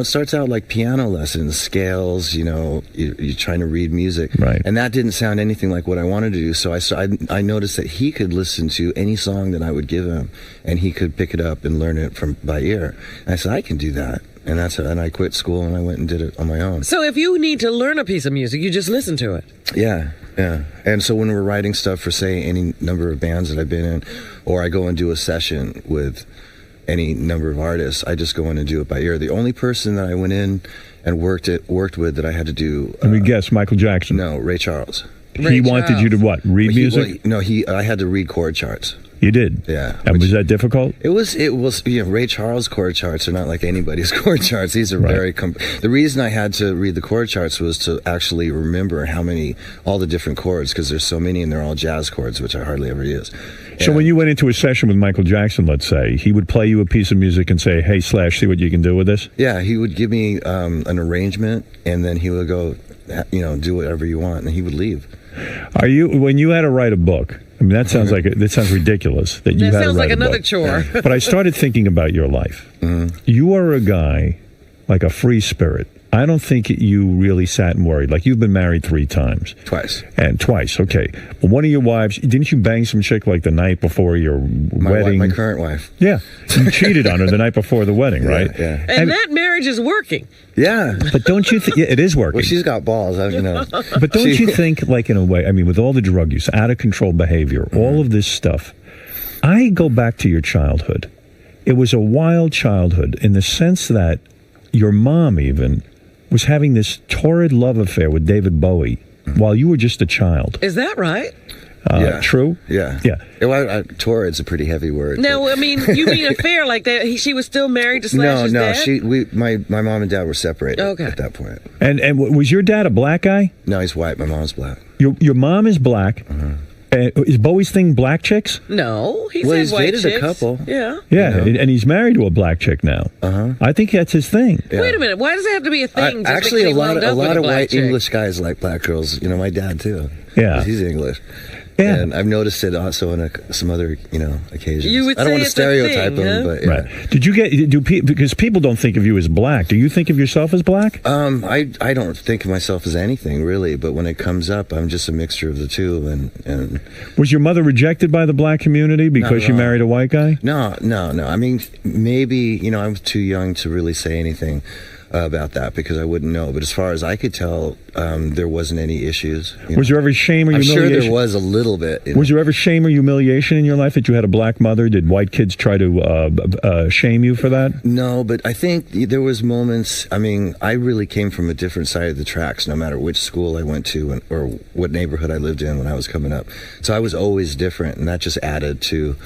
starts out like piano lessons, scales. You're trying to read music, right? And that didn't sound anything like what I wanted to do. So I noticed that he could listen to any song that I would give him, and he could pick it up and learn it by ear. And I said, I can do that. And and I quit school and I went and did it on my own. So if you need to learn a piece of music, you just listen to it. Yeah. And so when we're writing stuff for, say, any number of bands that I've been in, or I go and do a session with any number of artists, I just go in and do it by ear. The only person that I went in and worked with that I had to do... Let me guess, Michael Jackson. No, Ray Charles. He wanted you to what? Read music? I had to read chord charts. You did? Yeah. And was that difficult? It was, Ray Charles chord charts are not like anybody's chord charts. These are very, the reason I had to read the chord charts was to actually remember all the different chords, because there's so many and they're all jazz chords, which I hardly ever use. So when you went into a session with Michael Jackson, let's say, he would play you a piece of music and say, hey, Slash, see what you can do with this? Yeah, he would give me an arrangement, and then he would go, do whatever you want, and he would leave. When you had to write a book, I mean, that sounds that sounds ridiculous that you had to write a book. That sounds like another chore. But I started thinking about your life. Mm-hmm. You are a guy, like a free spirit. I don't think you really sat and worried. Like, you've been married 3 times. Twice. Okay. But one of your wives, didn't you bang some chick like the night before your wedding? My current wife. Yeah. You cheated on her the night before the wedding, right? Yeah. And that marriage is working. Yeah. But don't you think it is working? Well, she's got balls, But don't you think, like, in a way, I mean, with all the drug use, out of control behavior, all of this stuff, I go back to your childhood. It was a wild childhood in the sense that your mom even was having this torrid love affair with David Bowie while you were just a child. Is that right? Yeah. True? Yeah. Well, torrid's a pretty heavy word. No, I mean, you mean affair like that? She was still married to Slash's dad? No. My mom and dad were separated at that point. And was your dad a black guy? No, he's white. My mom's black. Your mom is black. Is Bowie's thing black chicks? No, he's dated chicks. a couple. Yeah. And he's married to a black chick now. I think that's his thing. Yeah. Wait a minute. Why does it have to be a thing? Actually, a lot of white English guys like black girls. My dad too. Yeah, he's English. Yeah. And I've noticed it also on some other, occasions. You would I don't want to stereotype them, but yeah. Right. Because people don't think of you as black. Do you think of yourself as black? I don't think of myself as anything really, but when it comes up, I'm just a mixture of the two. And was your mother rejected by the black community because she married a white guy? No. I mean, maybe I was too young to really say anything about that because I wouldn't know. But as far as I could tell, there wasn't any issues. Was there ever shame or humiliation? I'm sure there was a little bit. Was there ever shame or humiliation in your life that you had a black mother? Did white kids try to shame you for that? No, but I think there was moments. I mean, I really came from a different side of the tracks, no matter which school I went to or what neighborhood I lived in when I was coming up. So I was always different, and that just added to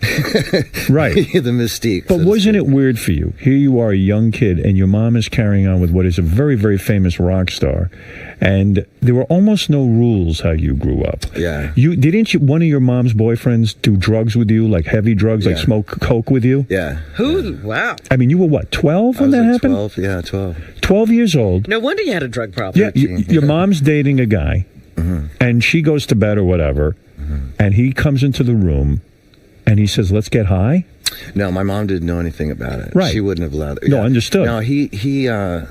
the mystique. But wasn't it weird for you? Here you are, a young kid, and your mom is carrying on with what is a very, very famous rock star, and there were almost no rules how you grew up. Yeah. Didn't one of your mom's boyfriends do drugs with you, like heavy drugs, like smoke coke with you? Yeah. Who? Wow. I mean, you were what, 12 when that happened? 12. Yeah, 12. 12 years old. No wonder you had a drug problem. Yeah. Your mom's dating a guy, and she goes to bed or whatever, and he comes into the room. And he says, let's get high? No, my mom didn't know anything about it. Right. She wouldn't have allowed it. No, understood. No, he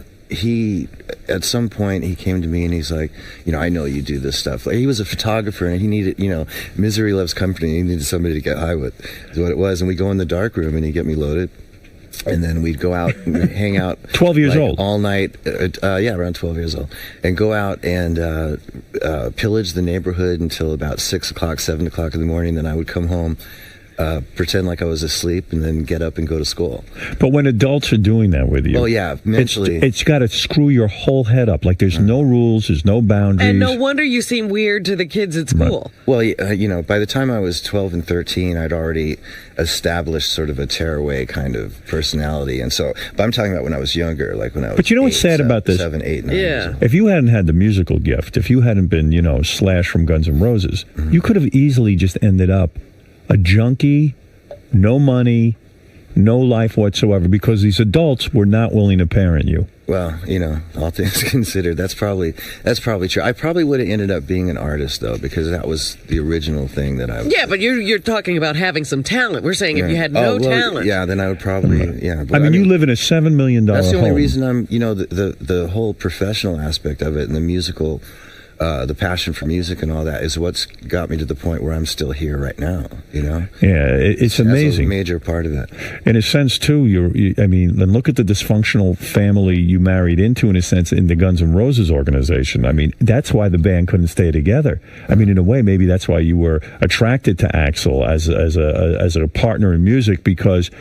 at some point, he came to me and he's like, I know you do this stuff. Like, he was a photographer and he needed, misery loves company. He needed somebody to get high with, is what it was. And we go in the dark room and he'd get me loaded. And then we'd go out and hang out. 12 years old? All night. Around 12 years old. And go out and pillage the neighborhood until about 6 o'clock, 7 o'clock in the morning. Then I would come home. Pretend like I was asleep and then get up and go to school. But when adults are doing that with you, mentally, it's got to screw your whole head up. Like there's no rules, there's no boundaries. And no wonder you seem weird to the kids at school. Right. Well, by the time I was 12 and 13, I'd already established sort of a tearaway kind of personality. And so, but I'm talking about when I was younger, like when I was. But you know what's sad about this? 7, 8, 9. Yeah. If you hadn't had the musical gift, if you hadn't been, Slash from Guns N' Roses, you could have easily just ended up a junkie, no money, no life whatsoever, because these adults were not willing to parent you. Well, all things considered, that's probably true. I probably would have ended up being an artist though, because that was the original thing that I. Yeah, but you're talking about having some talent. We're saying if you had no talent. Yeah, then I would probably But I mean, you live in a $7 million home. That's the only reason I'm. The whole professional aspect of it and the musical the passion for music and all that is what's got me to the point where I'm still here right now, you know? Yeah, it's amazing. That's a major part of it. In a sense, too, then look at the dysfunctional family you married into, in a sense, in the Guns N' Roses organization. I mean, that's why the band couldn't stay together. I mean, in a way, maybe that's why you were attracted to Axl as a partner in music, because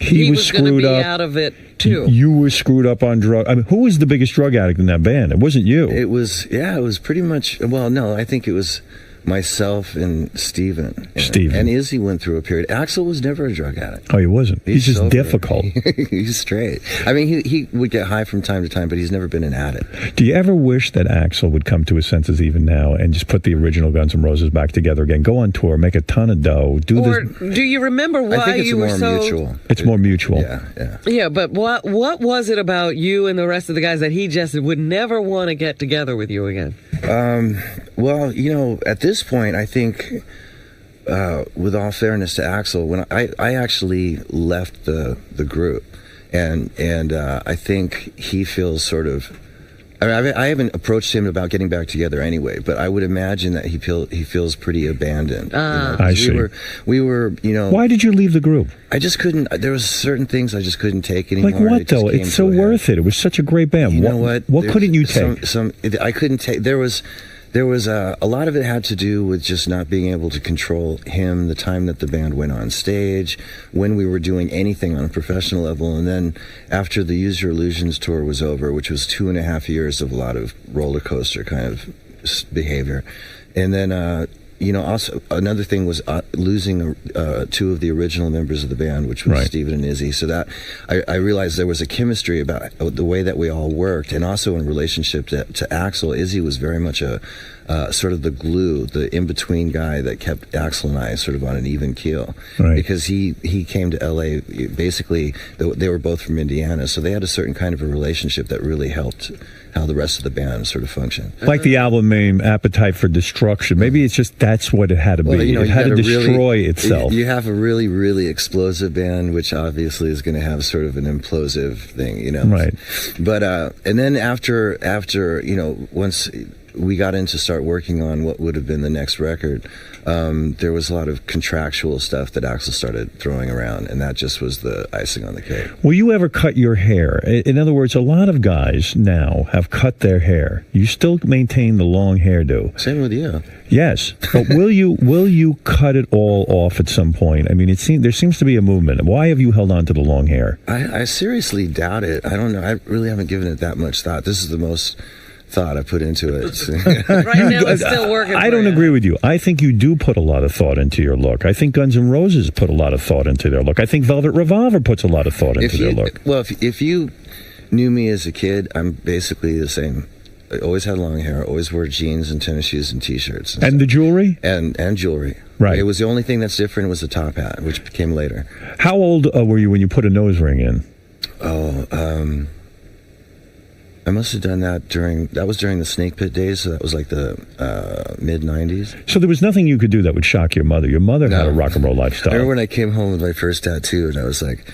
he was screwed up. Out of it too. You were screwed up on drugs. I mean, who was the biggest drug addict in that band? It wasn't you. It was pretty much, well, no, I think it was myself and Steven. And Izzy went through a period. Axl was never a drug addict. Oh, he wasn't. He's just sober. difficult. He's straight. I mean, he would get high from time to time, but he's never been an addict. Do you ever wish that Axl would come to his senses even now and just put the original Guns N' Roses back together again, go on tour, make a ton of dough, do you remember why I think it's you were so mutual. It's more mutual. Yeah, but what was it about you and the rest of the guys that he just would never want to get together with you again? Well, you know, at this point, I think, with all fairness to Axl, when I actually left the group, and I think he feels sort of, I mean, I haven't approached him about getting back together anyway, but I would imagine that he feels pretty abandoned. You know, I see. We were, you know. Why did you leave the group? I just couldn't. There was certain things I just couldn't take anymore. Like what though? It's so worth it. It was such a great band. You know what? What couldn't you take? I couldn't take. There was a lot of it had to do with just not being able to control him, the time that the band went on stage, when we were doing anything on a professional level, and then after the Use Your Illusions tour was over, which was 2.5 years of a lot of roller coaster kind of behavior, and then. You know, also another thing was losing two of the original members of the band, which was Steven and Izzy. So that I realized there was a chemistry about the way that we all worked, and also in relationship to Axl. Izzy was very much a sort of the glue, the in-between guy that kept Axl and I sort of on an even keel. Because he came to LA, basically, they were both from Indiana, so they had a certain kind of a relationship that really helped how the rest of the band sort of functioned. Like the album name, Appetite for Destruction. Maybe it's just that's what it had to be. You know, it had to destroy itself. You have a really, really explosive band, which obviously is going to have sort of an implosive thing, you know. Right. But, and then after, you know, once we got in to start working on what would have been the next record, there was a lot of contractual stuff that Axl started throwing around, and that just was the icing on the cake. Will you ever cut your hair? In other words, a lot of guys now have cut their hair. You still maintain the long hairdo. Same with you. Yes, but will you cut it all off at some point? I mean, there seems to be a movement. Why have you held on to the long hair? I seriously doubt it. I don't know. I really haven't given it that much thought. This is the most thought I put into it. Right now it's still working. I don't agree with you. I think you do put a lot of thought into your look. I think Guns N' Roses put a lot of thought into their look. I think Velvet Revolver puts a lot of thought into their look. Well, if you knew me as a kid, I'm basically the same. I always had long hair, always wore jeans and tennis shoes and T-shirts. And the jewelry? And jewelry. Right. It was the only thing that's different was the top hat, which came later. How old were you when you put a nose ring in? I must have done that during the Snake Pit days, so that was like the mid-90s. So there was nothing you could do that would shock your mother. Your mother had a rock and roll lifestyle. I remember when I came home with my first tattoo, and I was like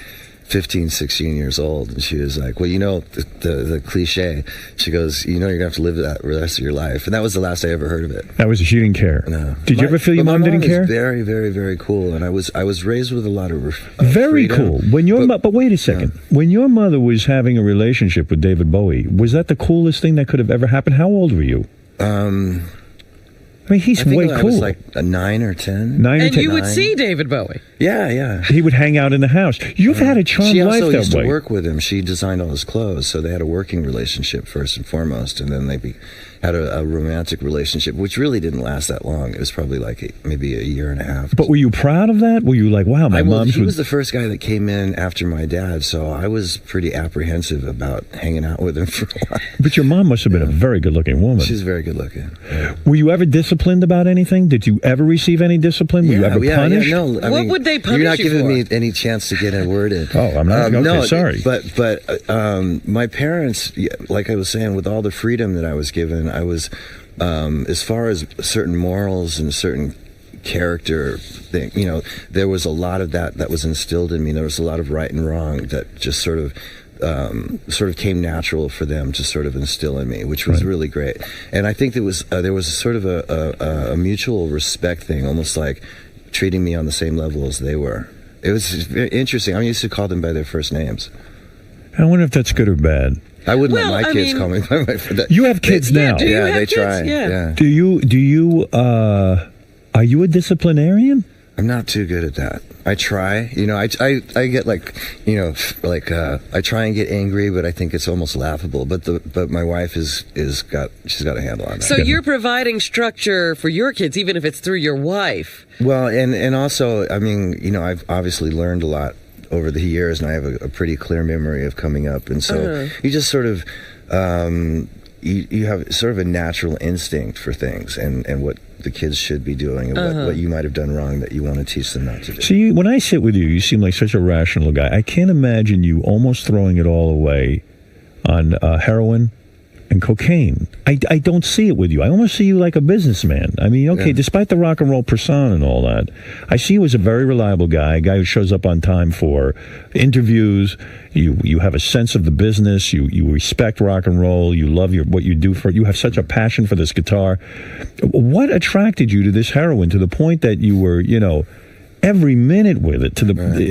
15, 16 years old, and she was like, well, you know, the cliche, she goes, you know, you're going to have to live that the rest of your life. And that was the last I ever heard of it. That was, she didn't care. No. Did you ever feel your mom didn't care? Very, very, very cool. And I was raised with a lot of very freedom. cool. When your but wait a second. Yeah. When your mother was having a relationship with David Bowie, was that the coolest thing that could have ever happened? How old were you? I mean, he's way cool. I was like a 9 or 10. And you would see David Bowie. Yeah. He would hang out in the house. You've had a charmed life that way. She also used to work with him. She designed all his clothes, so they had a working relationship first and foremost, and then they had a romantic relationship, which really didn't last that long. It was probably like maybe a year and a half. But were you proud of that? Were you like, wow, my mom's... He was the first guy that came in after my dad, so I was pretty apprehensive about hanging out with him for a while. But your mom must have been a very good-looking woman. She's very good-looking. Yeah. Were you ever disciplined about anything? Did you ever receive any discipline? Were you ever punished? Yeah, no. What would they punish you for? You're not giving me any chance to get a word in. Oh, I'm not. Okay, no, sorry. But my parents, like I was saying, with all the freedom that I was given, I was, as far as certain morals and certain character thing. You know, there was a lot of that was instilled in me. There was a lot of right and wrong that just sort of came natural for them to sort of instill in me, which was really great. And I think there was sort of a mutual respect thing, almost like treating me on the same level as they were. It was very interesting. I used to call them by their first names. I wonder if that's good or bad. I wouldn't let my kids call me by my first. You have kids now. Do you have they kids? try. Yeah. Do you are you a disciplinarian? I'm not too good at that. I try. You know, I get like, you know, like I try and get angry, but I think it's almost laughable. But my wife she's got a handle on that. So you're providing structure for your kids, even if it's through your wife. Well, and also, I mean, you know, I've obviously learned a lot over the years, and I have a pretty clear memory of coming up, and so you just sort of you have sort of a natural instinct for things and what the kids should be doing and what you might have done wrong that you want to teach them not to do. See, when I sit with you, you seem like such a rational guy. I can't imagine you almost throwing it all away on heroin and cocaine. I don't see it with you. I almost see you like a businessman. I mean, okay, despite the rock and roll persona and all that, I see you as a very reliable guy, a guy who shows up on time for interviews. You have a sense of the business. You respect rock and roll. You love what you do you have such a passion for this guitar. What attracted you to this heroin to the point that you were, you know, every minute with it I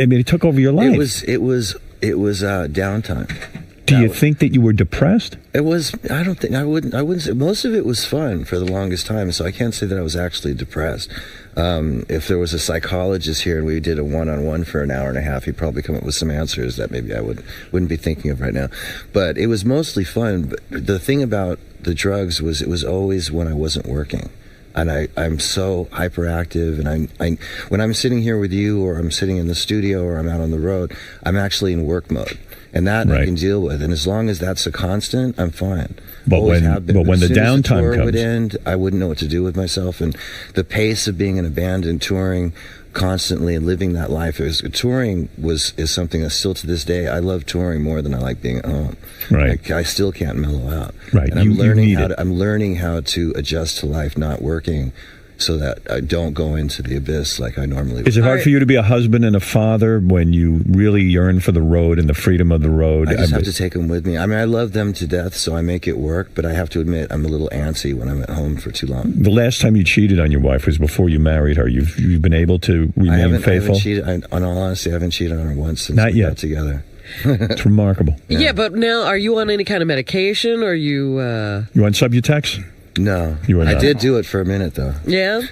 mean, it took over your life. It was downtime. Do you think that you were depressed? It was. I wouldn't say. Most of it was fun for the longest time, so I can't say that I was actually depressed. If there was a psychologist here and we did a one-on-one for an hour and a half, he'd probably come up with some answers that maybe I wouldn't be thinking of right now. But it was mostly fun. But the thing about the drugs was it was always when I wasn't working. And I'm so hyperactive, and when I'm sitting here with you, or I'm sitting in the studio, or I'm out on the road, I'm actually in work mode. And that I can deal with, and as long as that's a constant, I'm fine. But when the downtime comes, would end, I wouldn't know what to do with myself. And the pace of being in a band and touring constantly and living that life, touring is something that still to this day I love touring more than I like being at home. Right, I still can't mellow out. Right, and I'm learning how to adjust to life not working, so that I don't go into the abyss like I normally would. Is it hard for you to be a husband and a father when you really yearn for the road and the freedom of the road? I just have to take them with me. I mean, I love them to death, so I make it work, but I have to admit I'm a little antsy when I'm at home for too long. The last time you cheated on your wife was before you married her. You've been able to remain faithful? I haven't cheated. On all honesty, I haven't cheated on her once since we got together. It's remarkable. Yeah, but now, are you on any kind of medication, or you... You on Subutex? No. I did do it for a minute, though. Yeah?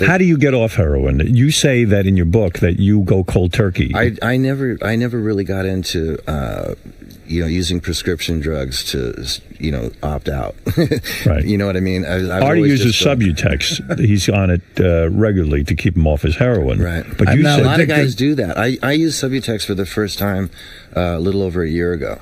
How do you get off heroin? You say that in your book that you go cold turkey. I never really got into using prescription drugs to opt out. Right. You know what I mean? Artie uses Subutex. He's on it regularly to keep him off his heroin. Right. But a lot of guys do that. I used Subutex for the first time a little over a year ago.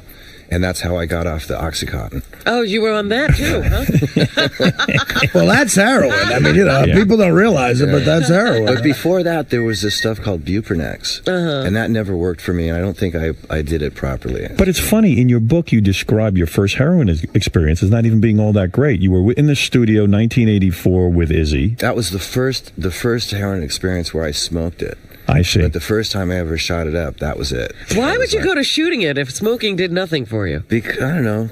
And that's how I got off the Oxycontin. Oh, you were on that too, huh? Well, that's heroin. I mean, people don't realize it, but that's heroin. But before that, there was this stuff called Buprenex, and that never worked for me, and I don't think I did it properly. But it's funny, in your book, you describe your first heroin experience as not even being all that great. You were in the studio, 1984, with Izzy. That was the first heroin experience where I smoked it. I see. But the first time I ever shot it up, that was it. Why would you go to shooting it if smoking did nothing for you? Because, I don't know,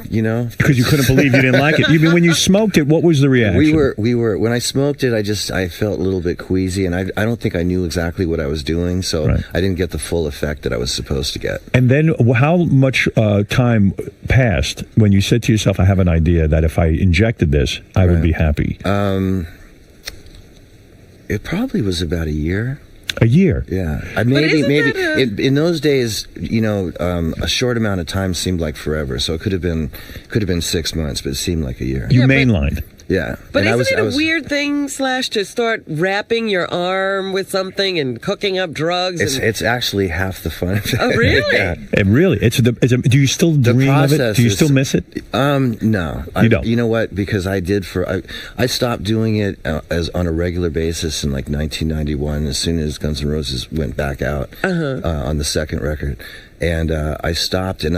Because you couldn't believe you didn't like it. You mean when you smoked it, what was the reaction? We were when I smoked it, I felt a little bit queasy, and I don't think I knew exactly what I was doing, so I didn't get the full effect that I was supposed to get. And then how much time passed when you said to yourself, I have an idea that if I injected this, I would be happy? It probably was about a year. A year? Yeah. Maybe in those days, a short amount of time seemed like forever. So it could have been 6 months, but it seemed like a year. You mainlined. Yeah. But isn't it a weird thing, to start wrapping your arm with something and cooking up drugs? It's actually half the fun. Oh, really? Yeah. It really? Do you still dream of it? Do you still miss it? No. You don't? You know what? Because I stopped doing it as on a regular basis in like 1991, as soon as Guns N' Roses went back out on the second record. And I stopped and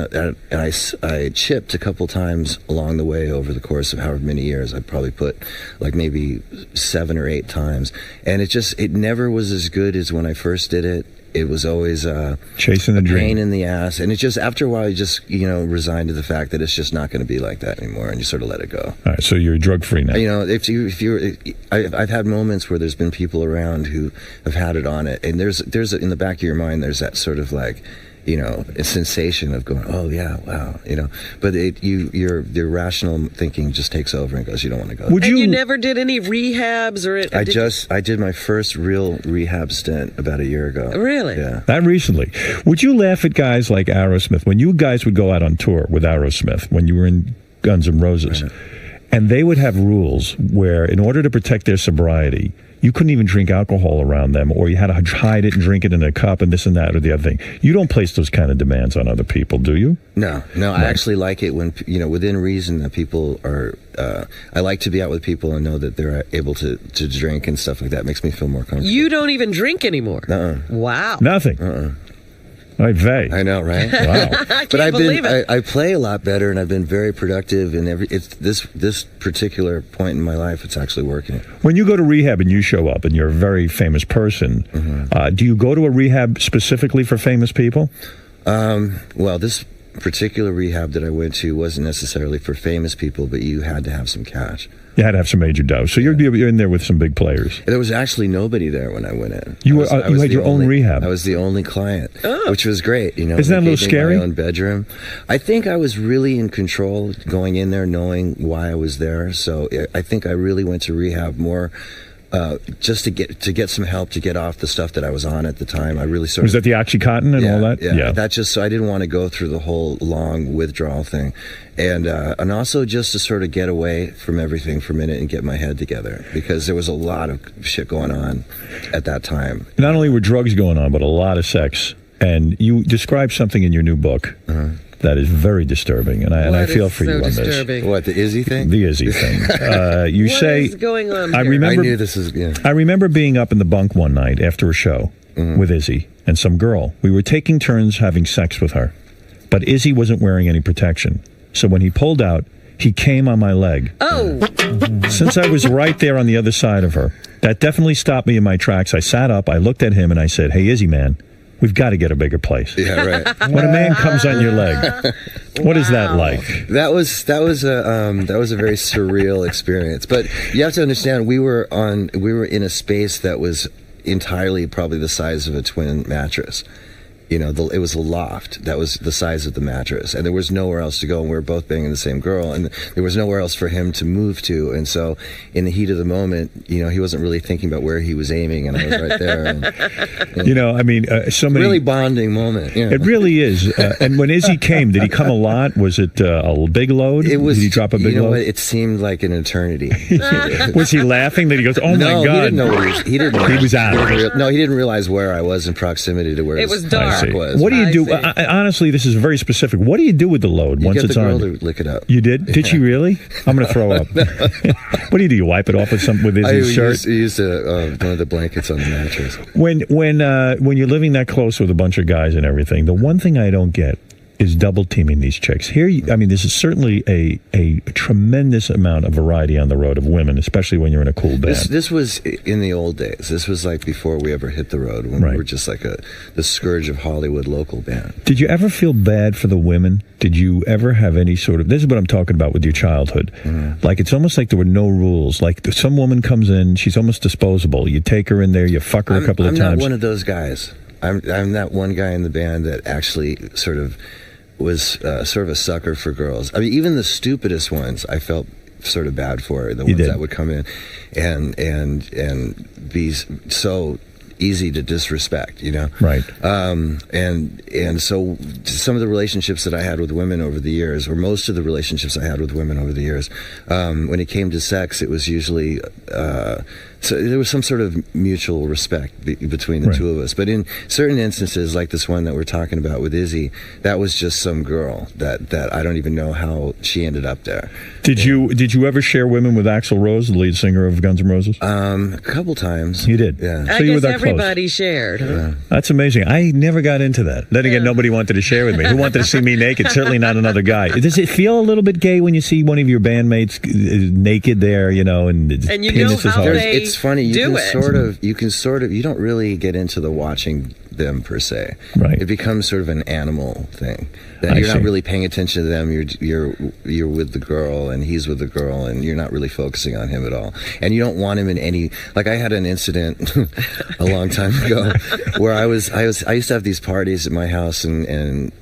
I chipped a couple times along the way over the course of however many years. I probably put like maybe 7 or 8 times, and it never was as good as when I first did it. It was always chasing the dream, pain in the ass, and it just after a while you just resigned to the fact that it's just not going to be like that anymore, and you sort of let it go. All right, so you're drug free now. I've had moments where there's been people around who have had it on it, and there's in the back of your mind there's that sort of like, a sensation of going, oh yeah, wow, but your rational thinking just takes over and goes, you don't want to go. You never did any rehabs I did my first real rehab stint about a year ago. Really? Yeah. That recently. Would you laugh at guys like Aerosmith when you guys would go out on tour with Aerosmith when you were in Guns N' Roses, and they would have rules where in order to protect their sobriety, you couldn't even drink alcohol around them, or you had to hide it and drink it in a cup and this and that or the other thing. You don't place those kind of demands on other people, do you? No. I actually like it when, within reason that people are, I like to be out with people and know that they're able to drink and stuff like that. It makes me feel more comfortable. You don't even drink anymore? Wow. Nothing? I know, right? Wow. I can't believe it. I play a lot better, and I've been very productive. And this particular point in my life, it's actually working. When you go to rehab and you show up, and you're a very famous person, do you go to a rehab specifically for famous people? Well, this particular rehab that I went to wasn't necessarily for famous people, but you had to have some cash. You had to have some major dough. So you're in there with some big players. There was actually nobody there when I went in. You had your own rehab. I was the only client, which was great. Isn't that a little scary? My own bedroom. I think I was really in control going in there, knowing why I was there. So I think I really went to rehab more just to get some help to get off the stuff that I was on at the time. I really was that the OxyContin and all that? Yeah. That just so I didn't want to go through the whole long withdrawal thing, and also just to sort of get away from everything for a minute and get my head together, because there was a lot of shit going on at that time. Not only were drugs going on, but a lot of sex. And you describe something in your new book that is very disturbing, and I feel for you on this. What, the Izzy thing? The Izzy thing. You say, what is going on I here? remember. I knew this is. Yeah. I remember being up in the bunk one night after a show with Izzy and some girl. We were taking turns having sex with her, but Izzy wasn't wearing any protection. So when he pulled out, he came on my leg. Oh! Since I was right there on the other side of her, that definitely stopped me in my tracks. I sat up, I looked at him, and I said, "Hey, Izzy, man, we've got to get a bigger place." Yeah, right. When a man comes on your leg, what is that like? That was a very surreal experience. But you have to understand, we were in a space that was entirely probably the size of a twin mattress. It was a loft that was the size of the mattress, and there was nowhere else to go, and we were both banging the same girl, and there was nowhere else for him to move to. And so in the heat of the moment, he wasn't really thinking about where he was aiming, and I was right there. And, somebody really bonding moment. It really is. And when Izzy came, did he come a lot? Was it a big load? It was. Did he drop a big load? What? It seemed like an eternity. Was he laughing? That he goes, "Oh my God!" He didn't know he didn't know. He was out. No, he didn't realize where I was in proximity to where it was dark. Was. What do you do? Honestly, this is very specific. What do you do with the load once it's on? You get the girl to lick it up. You did? Did she really? I'm going to throw up. What do? You wipe it off with his shirt? I used one of the blankets on the mattress. When you're living that close with a bunch of guys and everything, the one thing I don't get is double teaming these chicks. Here, this is certainly a tremendous amount of variety on the road of women, especially when you're in a cool band. This was in the old days. This was like before we ever hit the road, when we were just like the scourge of Hollywood local band. Did you ever feel bad for the women? Did you ever have any sort of, this is what I'm talking about with your childhood. Like, it's almost like there were no rules. Like, some woman comes in, she's almost disposable. You take her in there, you fuck her a couple of times. I'm not one of those guys. I'm that one guy in the band that actually sort of was sort of a sucker for girls. Even the stupidest ones, I felt sort of bad for, the ones that would come in and be so easy to disrespect, Right. And so some of the relationships that I had with women over the years, or most of the relationships I had with women over the years, when it came to sex, it was usually so there was some sort of mutual respect between the two of us. But in certain instances, like this one that we're talking about with Izzy, that was just some girl that I don't even know how she ended up there. Did you ever share women with Axl Rose, the lead singer of Guns N' Roses? A couple times. You did? Yeah. So you were that close everybody shared. Huh? That's amazing. I never got into that. Then again, nobody wanted to share with me. Who wanted to see me naked? Certainly not another guy. Does it feel a little bit gay when you see one of your bandmates naked there, you know, and you know how they It's funny. You do can it. sort of. You don't really get into the watching them per se. Right. It becomes sort of an animal thing. That you're not really paying attention to them. You're with the girl, and he's with the girl, and you're not really focusing on him at all. And you don't want him in any. Like I had an incident a long time ago where I used to have these parties at my house, and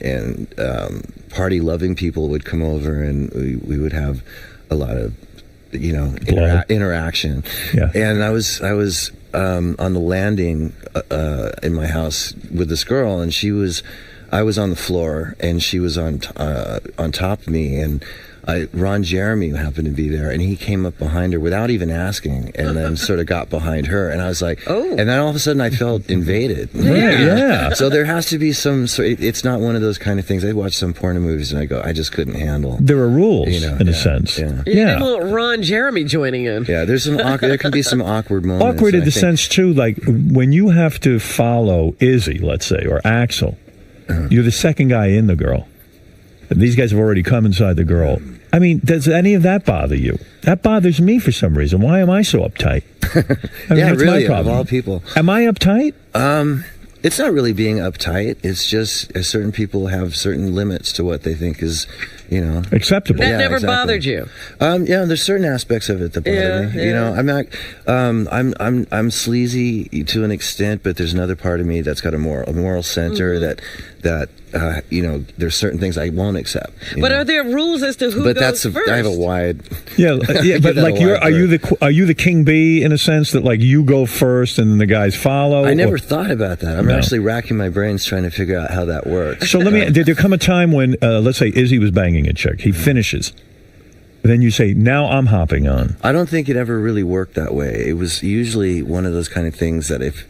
party loving people would come over, and we would have a lot of interaction. Yeah. And I was on the landing in my house with this girl, and I was on the floor, and she was on top of me, and Ron Jeremy happened to be there, and he came up behind her without even asking, and then sort of got behind her, and I was like, oh. And then all of a sudden I felt invaded. Yeah. So there has to be it's not one of those kind of things. I watch some porno movies, and I just couldn't handle. There are rules, in a sense. Yeah. You didn't want Ron Jeremy joining in. Yeah, there can be some awkward moments. Awkward in the sense, too, like when you have to follow Izzy, let's say, or Axel, you're the second guy in the girl. These guys have already come inside the girl. I mean, does any of that bother you? That bothers me for some reason. Why am I so uptight? That's really, my problem. Of all people. Am I uptight? It's not really being uptight. It's just certain people have certain limits to what they think is, acceptable. That never bothered you. Yeah, there's certain aspects of it that bother me. Yeah. I'm not. I'm sleazy to an extent, but there's another part of me that's got a moral center that there's certain things I won't accept. But are there rules as to who goes first? I have a wide. Yeah, but like are you the king bee in a sense that like you go first and then the guys follow? I never thought about that. I'm actually racking my brains trying to figure out how that works. So did there come a time when let's say Izzy was banging a chick, he finishes, then you say, now I'm hopping on? I don't think it ever really worked that way. It was usually one of those kind of things that if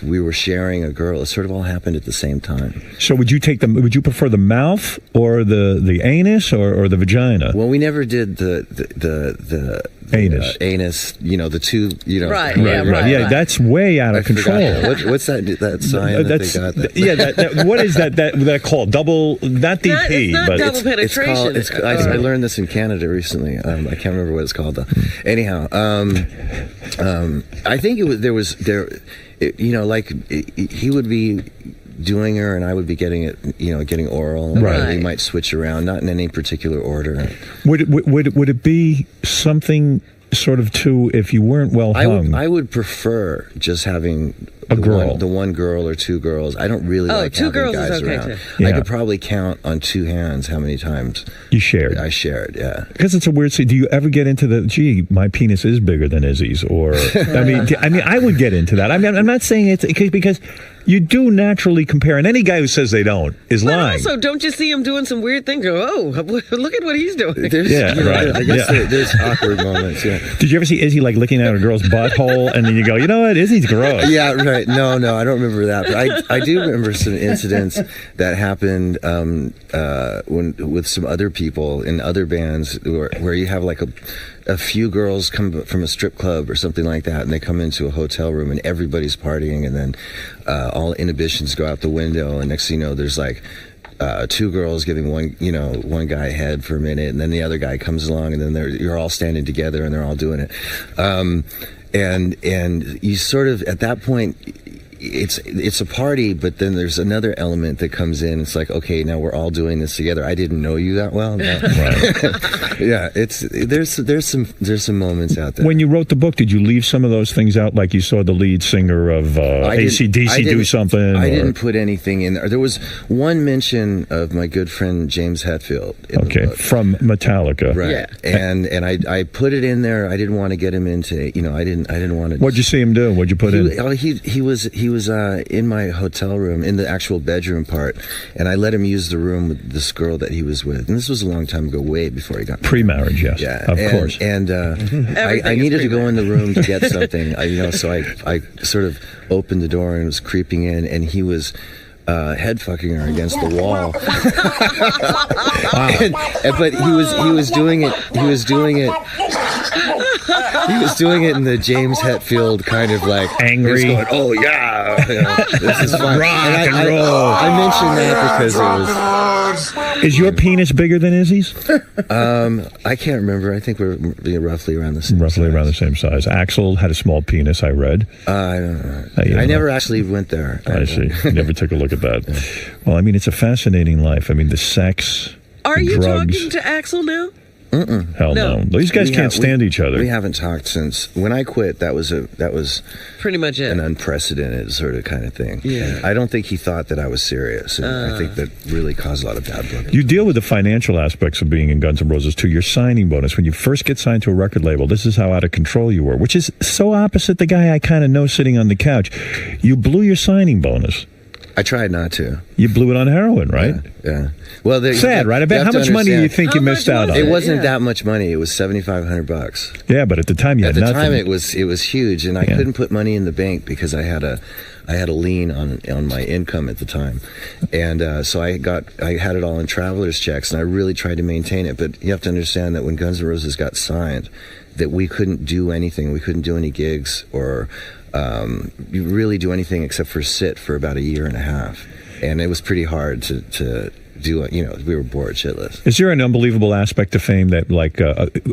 we were sharing a girl, it sort of all happened at the same time. So would you prefer the mouth or the anus or the vagina? Well, we never did the anus. Anus, the two, Right. Yeah, that's way out of control. What's that sign that they got? That, what is that called? Double, not DP, not but double penetration. I learned this in Canada recently. I can't remember what it's called though. Anyhow, I think he would be doing her and I would be getting oral. Right. We might switch around, not in any particular order. Would it be something sort of too, if you weren't well hung? I would prefer just having the one girl or two girls. I don't really like two having girls guys is okay around. too. Yeah. I could probably count on two hands how many times you shared. I shared, yeah. Because it's a weird thing. Do you ever get into gee, my penis is bigger than Izzy's? Or I mean, I would get into that. I mean, I'm not saying it's because you do naturally compare, and any guy who says they don't is lying. But also, don't you see him doing some weird things? Go, look at what he's doing. Right. I guess there's awkward moments. Yeah. Did you ever see Izzy like looking at a girl's butthole, and then you go, you know what, Izzy's gross? Yeah, right. No, I don't remember that. But I do remember some incidents that happened with some other people in other bands where you have like a few girls come from a strip club or something like that, and they come into a hotel room and everybody's partying, and then all inhibitions go out the window, and next thing you know, there's like two girls giving one guy head for a minute, and then the other guy comes along, and then you're all standing together and they're all doing it, and you sort of at that point. It's a party, but then there's another element that comes in. It's like, okay, now we're all doing this together. I didn't know you that well. No. Right. Yeah, there's some moments out there. When you wrote the book, did you leave some of those things out? Like you saw the lead singer of AC/DC do something? I didn't put anything in there. There was one mention of my good friend James Hetfield. From Metallica. Right. Yeah. And I put it in there. I didn't want to get him into. I didn't want to. What'd you see him do? What'd you put in? He was in my hotel room, in the actual bedroom part, and I let him use the room with this girl that he was with. And this was a long time ago, way before he got married. Pre-marriage, yes. Yeah, of course. And I needed to go in the room to get something, so I sort of opened the door and was creeping in, and he was head fucking her against the wall. Wow. But he was doing it. He was doing it in the James Hetfield kind of like angry. He was going, oh yeah, this is fun. Rock and roll. I mentioned that because it was. Is your penis bigger than Izzy's? I can't remember. I think we're roughly around the same. Around the same size. Axel had a small penis. I read. I don't know. I never actually went there. I see. Never took a look at that. Yeah. Well, I mean, it's a fascinating life. I mean, the sex. Are you drugs. talking to Axel now? Hell no. These guys can't stand each other. We haven't talked since when I quit. That was pretty much it. An unprecedented sort of kind of thing. Yeah. I don't think he thought that I was serious, and I think that really caused a lot of bad blood. You deal with the financial aspects of being in Guns N' Roses too. Your signing bonus when you first get signed to a record label. This is how out of control you were, which is so opposite the guy I kind of know sitting on the couch. You blew your signing bonus. I tried not to. You blew it on heroin, right? Yeah. Well, sad, right? I bet. How much money do you think you missed out on? It wasn't that much money. It was $7,500. Yeah, but at the time you had nothing. At the time, it was huge, and I couldn't put money in the bank because I had a lien on my income at the time, and so I had it all in traveler's checks, and I really tried to maintain it. But you have to understand that when Guns N' Roses got signed, that we couldn't do anything. We couldn't do any gigs or really do anything except for sit for about a year and a half, and it was pretty hard to do it. We were bored shitless. Is there an unbelievable aspect to fame that, like,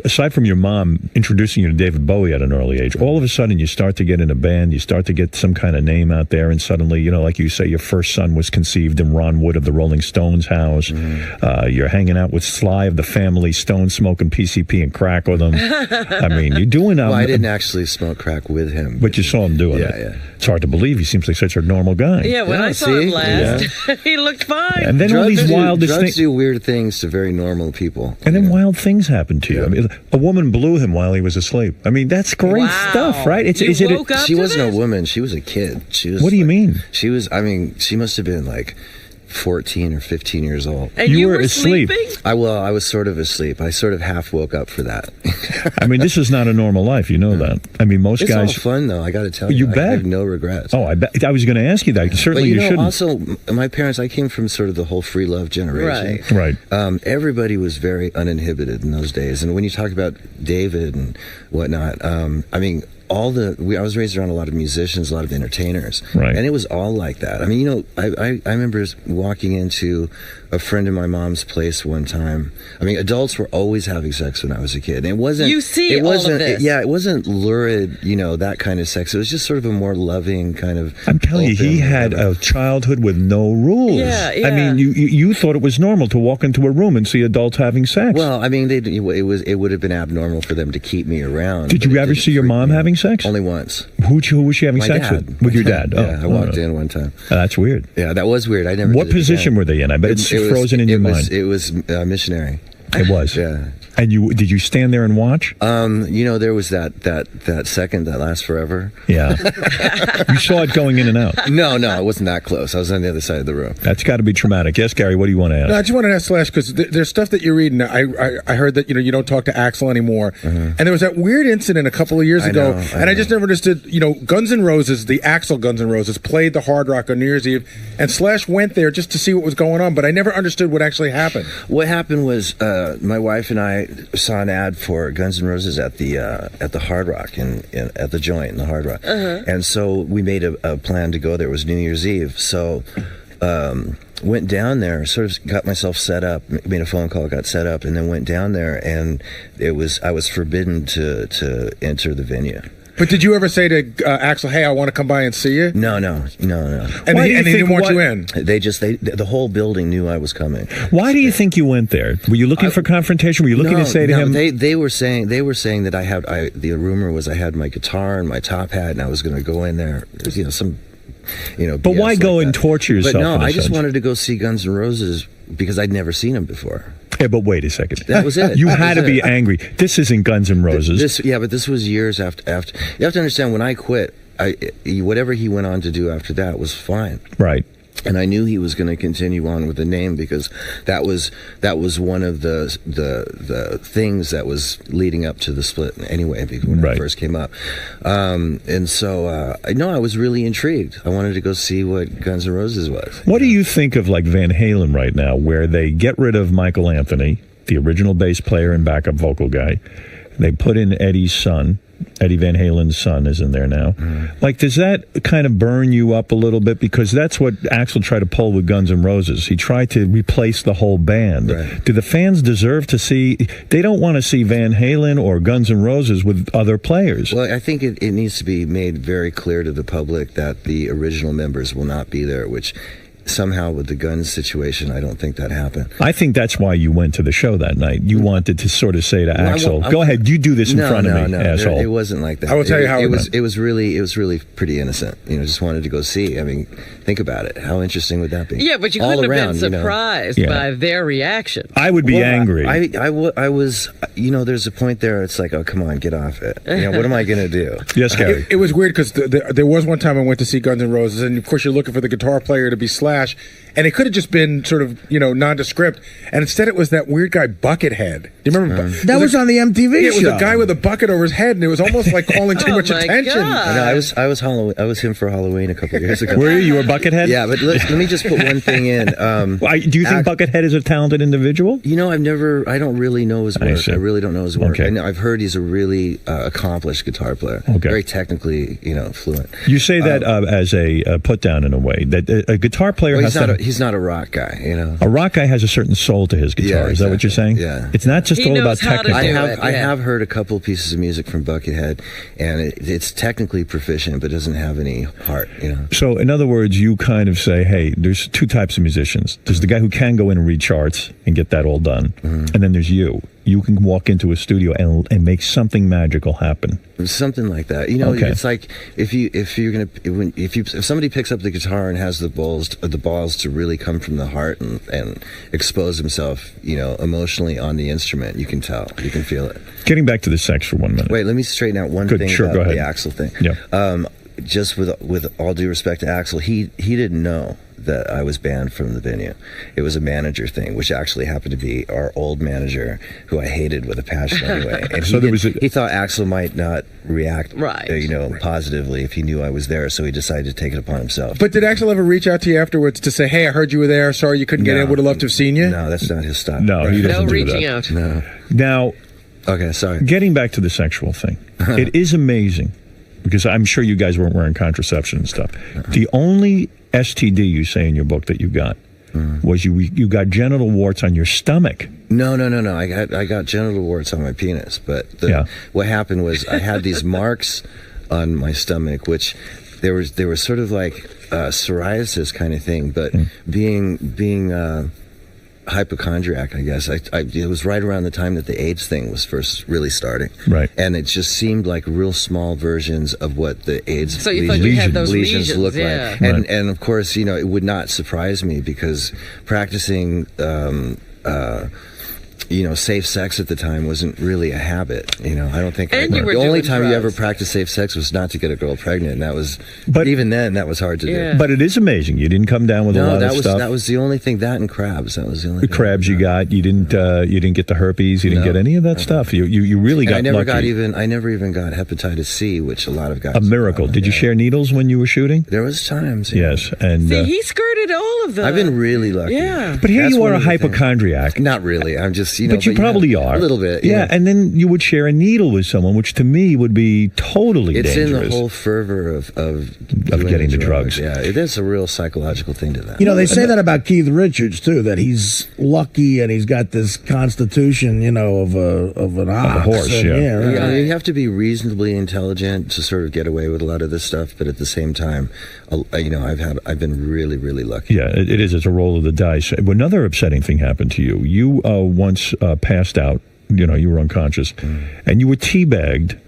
aside from your mom introducing you to David Bowie at an early age, all of a sudden you start to get in a band, you start to get some kind of name out there, and suddenly, like you say, your first son was conceived in Ron Wood of the Rolling Stones house. You're hanging out with Sly of the Family Stone, smoking PCP and crack with him. I mean, you're doing. Well, I didn't actually smoke crack with him, but you saw him doing it. Yeah. It's hard to believe. He seems like such a normal guy. Yeah, when I saw him last, he looked fine. And then all these wildest drugs do weird things to very normal people. And then wild things happen to you. I mean, a woman blew him while he was asleep. I mean, that's great stuff, right? She wasn't a woman. She was a kid. She was. What do you mean? She was. I mean, she must have been like 14 or 15 years old. And you were asleep? I was sort of asleep. I sort of half woke up for that. I mean, this is not a normal life. You know that. I mean, most guys. It's all fun, though. I got to tell you. You bet. I have no regrets. Oh, I bet. I was going to ask you that. Certainly, but you shouldn't. Also, my parents, I came from sort of the whole free love generation. Right. Everybody was very uninhibited in those days. And when you talk about David and whatnot, I mean, I was raised around a lot of musicians, a lot of entertainers, right. And it was all like that. I mean, I remember walking into a friend of my mom's place one time. I mean, adults were always having sex when I was a kid. And it wasn't. All of this. Yeah, it wasn't lurid, that kind of sex. It was just sort of a more loving kind of. I'm telling you, he had a childhood with no rules. Yeah. I mean, you thought it was normal to walk into a room and see adults having sex. Well, I mean, it would have been abnormal for them to keep me around. Did you ever see your mom having sex? Only once. Who was she having sex with? With your dad? Yeah, I walked in one time. That's weird. Yeah, that was weird. I never. What position were they in? I bet it's frozen in your mind. It was missionary. It was. Yeah. And did you stand there and watch? There was that second that lasts forever. Yeah. You saw it going in and out. No, it wasn't that close. I was on the other side of the room. That's got to be traumatic. Yes, Gary, what do you want to ask? No, I just wanted to ask Slash, because there's stuff that you're reading. I heard that you don't talk to Axl anymore. And there was that weird incident a couple of years ago, and I just never understood, Guns N' Roses, the Axl Guns N' Roses, played the Hard Rock on New Year's Eve, and Slash went there just to see what was going on, but I never understood what actually happened. What happened was my wife and I saw an ad for Guns N' Roses at the Hard Rock at the Joint in the Hard Rock, and so we made a plan to go there. It was New Year's Eve, so went down there, sort of got myself set up, made a phone call, got set up, and then went down there, and I was forbidden to enter the venue. But did you ever say to Axl, "Hey, I want to come by and see you"? No. And he didn't want you in. The whole building knew I was coming. Why do you think you went there? Were you looking for confrontation? Were you looking to say to him? They were saying that the rumor was I had my guitar and my top hat, and I was going to go in there. Some. But why go and torture yourself? But no, I just wanted to go see Guns N' Roses because I'd never seen them before. Yeah, but wait a second. That was it. You had to be angry. This isn't Guns N' Roses. But this was years after. You have to understand, when I quit, whatever he went on to do after that was fine. Right. And I knew he was going to continue on with the name because that was one of the things that was leading up to the split anyway, when it first came up. And so I was really intrigued. I wanted to go see what Guns N' Roses was. What do you think of like Van Halen right now, where they get rid of Michael Anthony, the original bass player and backup vocal guy? They put in Eddie's son. Eddie Van Halen's son is in there now. Like, does that kind of burn you up a little bit? Because that's what Axl tried to pull with Guns N' Roses. He tried to replace the whole band. Right. Do the fans deserve to see... They don't want to see Van Halen or Guns N' Roses with other players. Well, I think it needs to be made very clear to the public that the original members will not be there, which... Somehow with the Guns situation, I don't think that happened. I think that's why you went to the show that night. You wanted to sort of say to Axl, "Go ahead, you do this in front of me, asshole." It wasn't like that. I will tell you how it was. It was really pretty innocent. Just wanted to go see. I mean, think about it. How interesting would that be? Yeah, but you couldn't have been surprised by their reaction. I would be angry. I was. There's a point there. It's like, oh, come on, get off it. What am I going to do? Yes, Gary. It was weird because there was one time I went to see Guns N' Roses, and of course you're looking for the guitar player to be Slash. And it could have just been sort of, nondescript. And instead it was that weird guy, Buckethead. Do you remember? That was on the MTV show. It was a guy with a bucket over his head, and it was almost like calling too much attention. I was him for Halloween a couple of years ago. Were you? You were Buckethead? Yeah, but let me just put one thing in. Do you think Buckethead is a talented individual? I don't really know his work. I really don't know his work. Okay. I've heard he's a really accomplished guitar player. Okay. Very technically, fluent. You say that as a put down in a way, that a guitar player has he's not a rock guy, A rock guy has a certain soul to his guitar. Yeah, exactly. Is that what you're saying? Yeah. It's not just all about technical. I have heard a couple of pieces of music from Buckethead, and it's technically proficient, but doesn't have any heart. So, in other words, you kind of say, hey, there's two types of musicians. There's the guy who can go in and read charts and get that all done, and then there's you. You can walk into a studio and make something magical happen. Something like that. It's like if somebody picks up the guitar and has the balls to really come from the heart and expose himself, emotionally on the instrument, you can tell, you can feel it. Getting back to the sex for 1 minute. Wait, let me straighten out one thing about the Axl thing. Yeah. Just with all due respect to Axl, he didn't know that I was banned from the venue. It was a manager thing, which actually happened to be our old manager, who I hated with a passion anyway. And so he thought Axl might not react, positively if he knew I was there, so he decided to take it upon himself. But did Axl ever reach out to you afterwards to say, "Hey, I heard you were there. Sorry you couldn't get in. Would have loved to have seen you"? No, that's not his style. No, he doesn't do reaching that. out. No. Now, okay, sorry. Getting back to the sexual thing, it is amazing. Because I'm sure you guys weren't wearing contraception and stuff. The only STD you say in your book that you got was you got genital warts on your stomach. No. I got genital warts on my penis. But what happened was I had these marks on my stomach, which they were sort of like psoriasis kind of thing. But being hypochondriac, I guess. It was right around the time that the AIDS thing was first really starting. Right. And it just seemed like real small versions of what the AIDS lesions look like. And of course, it would not surprise me because practicing safe sex at the time wasn't really a habit. I don't think the only time you ever practiced safe sex was not to get a girl pregnant, and that was. But even then, that was hard to do. But it is amazing. You didn't come down with a lot of stuff. That was the only thing. That and crabs. That was the only. The crabs you got. You didn't get the herpes. You didn't get any of that stuff. You really got. I never lucky. got hepatitis C, which a lot of guys. A miracle. Did you share needles when you were shooting? There was times. Yes, and he skirted all of them. I've been really lucky. Yeah. But here you are, a hypochondriac. Not really. I'm just but you probably are a little bit. Yeah, and then you would share a needle with someone, which to me would be totally dangerous. It's in the whole fervor of getting the drugs. Yeah, it is a real psychological thing to that. They say that about Keith Richards too, that he's lucky and he's got this constitution, of an ox. A horse. Yeah, you have to be reasonably intelligent to sort of get away with a lot of this stuff, but at the same time, I've been really, really lucky. Yeah, it is. It's a roll of the dice. Another upsetting thing happened to you. You once passed out. You were unconscious, and you were teabagged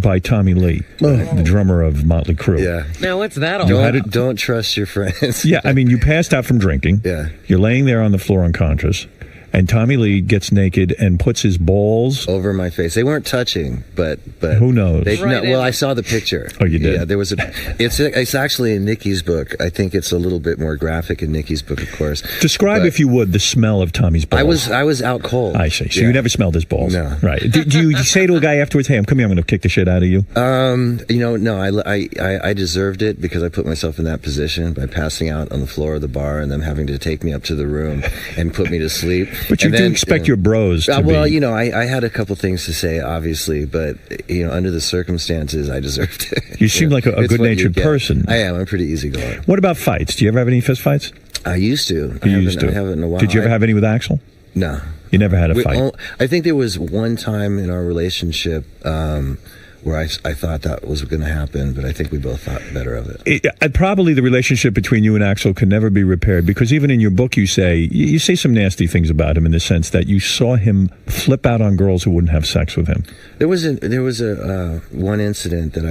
by Tommy Lee, the drummer of Motley Crue. Yeah. Now what's that all about? Don't trust your friends. Yeah, I mean, you passed out from drinking. Yeah. You're laying there on the floor unconscious. And Tommy Lee gets naked and puts his balls over my face. They weren't touching, but who knows? Well, I saw the picture. Oh, you did? Yeah, there was it's actually in Nikki's book. I think it's a little bit more graphic in Nikki's book, of course. Describe, if you would, the smell of Tommy's balls. I was out cold. I see. So you never smelled his balls. No. Right. Do you say to a guy afterwards, "Hey, I'm coming. I'm going to kick the shit out of you"? No. I deserved it because I put myself in that position by passing out on the floor of the bar and them having to take me up to the room and put me to sleep. But you do expect your bros to well, be... you know, I had a couple things to say, obviously, but, you know, under the circumstances, I deserved it. You seem like a good-natured person. I am. I'm pretty easygoing. What about fights? Do you ever have any fist fights? I used to. I haven't in a while. Did you ever have any with Axel? No. You never had a fight? I think there was one time in our relationship where I thought that was going to happen, but I think we both thought better of it. Probably the relationship between you and Axel can never be repaired, because even in your book you say some nasty things about him, in the sense that you saw him flip out on girls who wouldn't have sex with him. There was a one incident that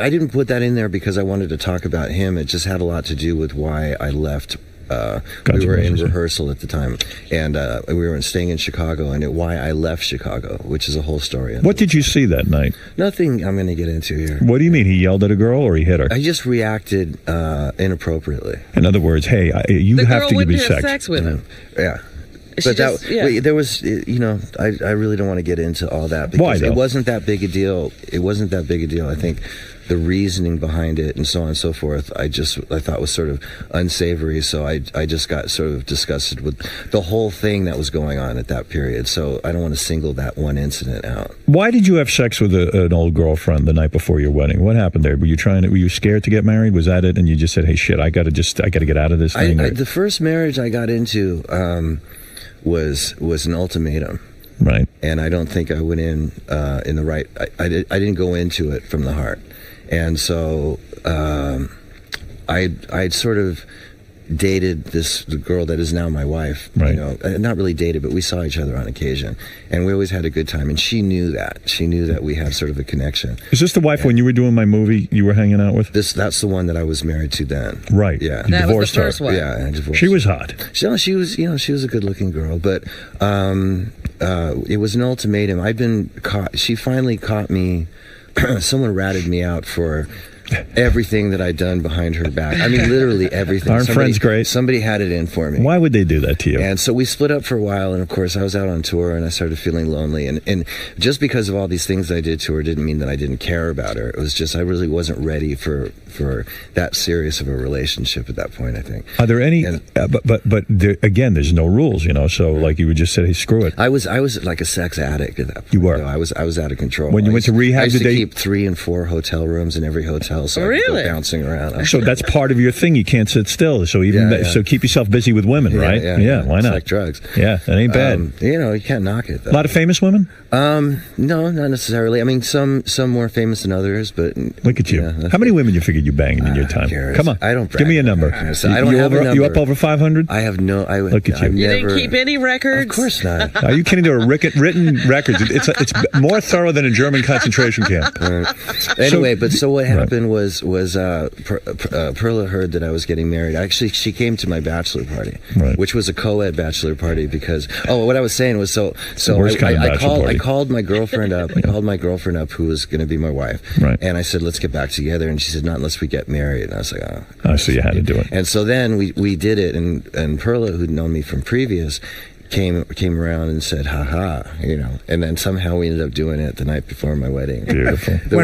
I didn't put that in there because I wanted to talk about him. It just had a lot to do with why I left. We were in rehearsal at the time, and we were staying in Chicago, and why I left Chicago, which is a whole story. What did you see that night? Nothing I'm going to get into here. What do you mean? He yelled at a girl or he hit her? I just reacted inappropriately. In other words, hey, you have to give me sex with him. Yeah. But there was, you know, I really don't want to get into all that, because it wasn't that big a deal. It wasn't that big a deal. I think the reasoning behind it and so on and so forth, I thought was sort of unsavory. So I just got sort of disgusted with the whole thing that was going on at that period. So I don't want to single that one incident out. Why did you have sex with an old girlfriend the night before your wedding? What happened there? Were you scared to get married? Was that it? And you just said, hey, shit, I got to get out of this thing? The first marriage I got into was an ultimatum. Right. And I don't think I went in the right. I didn't go into it from the heart. And so I'd sort of dated the girl that is now my wife. Right. You know, not really dated, but we saw each other on occasion, and we always had a good time. And she knew that. She knew that we had sort of a connection. Is this the wife when you were doing my movie you were hanging out with? That's the one that I was married to then. Right. Yeah. That was the first one. Yeah, I divorced. She was hot. She was, you know, she was a good-looking girl, but it was an ultimatum. I'd been caught. She finally caught me. Someone ratted me out for everything that I'd done behind her back. I mean, literally everything. Aren't friends great? Somebody had it in for me. Why would they do that to you? And so we split up for a while, and of course I was out on tour, and I started feeling lonely. And just because of all these things I did to her didn't mean that I didn't care about her. It was just I really wasn't ready for that serious of a relationship at that point, I think. Are there any? But there, again, there's no rules, you know. So like you would just say, hey, screw it. I was like a sex addict at that point. You were. I was out of control. When you went to rehab, I used to keep 3 and 4 hotel rooms in every hotel. So really? I'd go bouncing around. So that's part of your thing. You can't sit still. So so keep yourself busy with women, right? Yeah. Why not? It's like drugs. Yeah, that ain't bad. You know, you can't knock it, though. A lot of famous women? No, not necessarily. I mean, some more famous than others, but look at you. How many women you figured you banged in your time? Come on, I don't. Give me a number. I don't have a number. You up over 500? I have no. Look at you. You didn't keep any records? Of course not. Are you kidding? There are written records. It's more thorough than a German concentration camp. Anyway, so what happened was Perla heard that I was getting married. Actually, she came to my bachelor party, which was a co-ed bachelor party because what I was saying was I called my girlfriend up. I called my girlfriend up, who was going to be my wife, and I said, let's get back together. And she said, not unless we get married. And I was like, oh. So you had to do it. And so then we did it, and Perla, who'd known me from previous, came around and said, ha ha, you know, and then somehow we ended up doing it the night before my wedding. Beautiful. The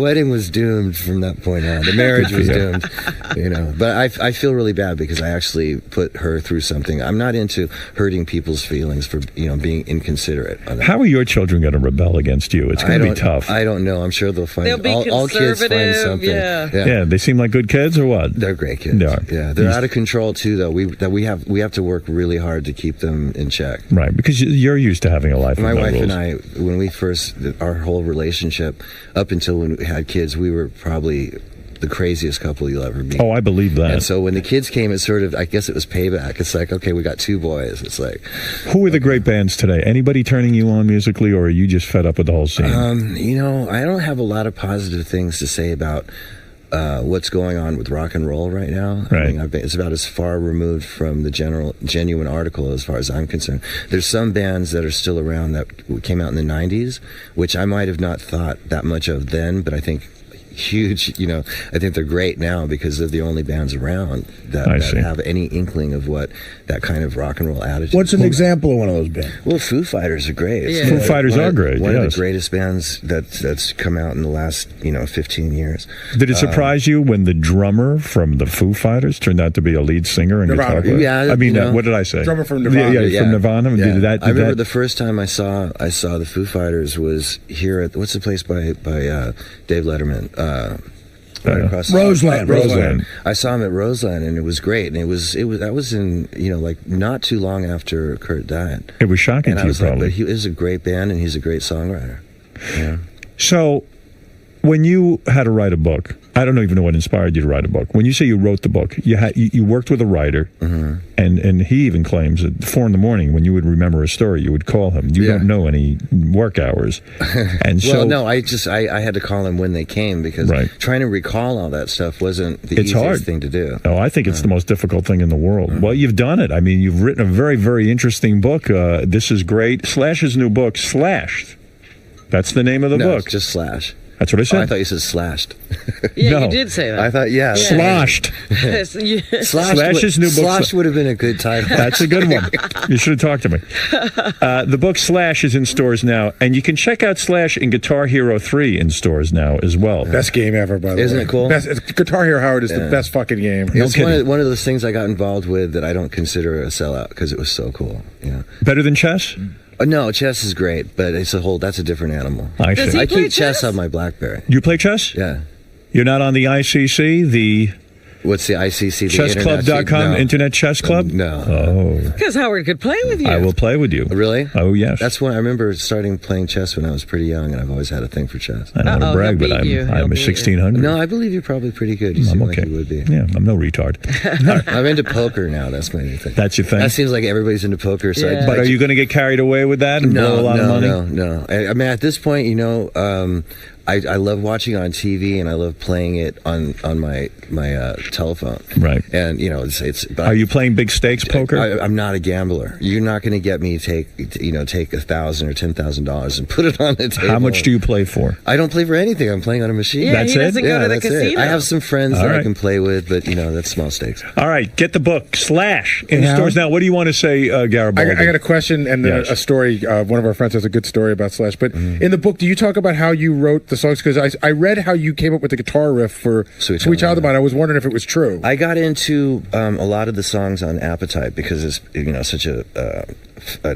wedding was doomed from that point on. The marriage was doomed, you know. But I feel really bad because I actually put her through something. I'm not into hurting people's feelings for, you know, being inconsiderate. How are your children going to rebel against you? It's going to be tough. I don't know. I'm sure they'll find. They'll be all kids find something. Yeah. They seem like good kids, or what? They're great kids. They are. Yeah, they're out of control too, though. We have to work really hard to keep them in check. Right, because you're used to having a life. My wife rules. and I, when we first, our whole relationship, up until when we had kids, we were probably the craziest couple you'll ever meet. Oh, I believe that. And so when the kids came, it sort of, I guess it was payback. It's like, okay, we got 2 boys. It's like, who are the great bands today? Anybody turning you on musically, or are you just fed up with the whole scene? You know, I don't have a lot of positive things to say about what's going on with rock and roll right now. Right. I mean, it's about as far removed from the genuine article as far as I'm concerned. There's some bands that are still around that came out in the 90s, which I might have not thought that much of then, but I think huge, you know, I think they're great now because they're the only bands around that have any inkling of what that kind of rock and roll attitude. What's an example of one of those bands? Well, Foo Fighters are great. Foo Fighters are great. One of the greatest bands that's come out in the last 15 years. Did it surprise you when the drummer from the Foo Fighters turned out to be a lead singer and guitar player? Yeah, I mean, what did I say? Drummer from Nirvana. Yeah, from Nirvana. Yeah. I remember the first time I saw the Foo Fighters was here at what's the place by Dave Letterman. Right across Roseland. I saw him at Roseland, and it was great. And that was in like not too long after Kurt died. It was shocking and to you, probably. But he is a great band, and he's a great songwriter. Yeah. So, when you had to write a book, I don't even know what inspired you to write a book. When you say you wrote the book, you worked with a writer, and he even claims at 4 a.m. when you would remember a story, you would call him. You don't know any work hours, and well, no, I had to call him when they came because trying to recall all that stuff wasn't the easiest thing to do. Oh, I think it's the most difficult thing in the world. Well, you've done it. I mean, you've written a very, very interesting book. This is great. Slash's new book, Slashed. That's the name of the book. It's just Slash. That's what I said. Oh, I thought you said slashed. Yeah, you did say that. I thought, Sloshed. Slash's new book. Slash would have been a good title. That's a good one. You should have talked to me. The book Slash is in stores now, and you can check out Slash in Guitar Hero 3 in stores now as well. Best game ever, by the way. Isn't it cool? Guitar Hero Howard is the best fucking game. It's one of those things I got involved with that I don't consider a sellout because it was so cool. Yeah. Better than chess? No, chess is great, but that's a different animal. I see. I keep chess on my BlackBerry. You play chess? Yeah. You're not on the ICC, What's the ICC? Chessclub.com, Internet Chess Club? No. Oh. Because Howard could play with you. I will play with you. Really? Oh, yes. That's when I remember starting playing chess when I was pretty young, and I've always had a thing for chess. I don't want to brag, but I'm a 1600. No, I believe you're probably pretty good. You seem like you would be. Yeah, I'm no retard. I'm into poker now. That's my new thing. That's your thing? That seems like everybody's into poker. So But are you going to get carried away with that and blow a lot of money? No. I mean, at this point, I love watching on TV and I love playing it on my telephone. Right. And it's. Are you playing big stakes poker? I'm not a gambler. You're not going to get me to take $1,000 or $10,000 and put it on the table. How much do you play for? I don't play for anything. I'm playing on a machine. Yeah, that's he doesn't go to the that's casino. I have some friends that I can play with, but that's small stakes. All right, get the book Slash in stores now. What do you want to say, Garibaldi? I got a question and then a story. One of our friends has a good story about Slash. But in the book, do you talk about how you wrote the songs? Because I read how you came up with the guitar riff for Sweet Child of Mine. I was wondering if it was true. I got into a lot of the songs on Appetite because it's such an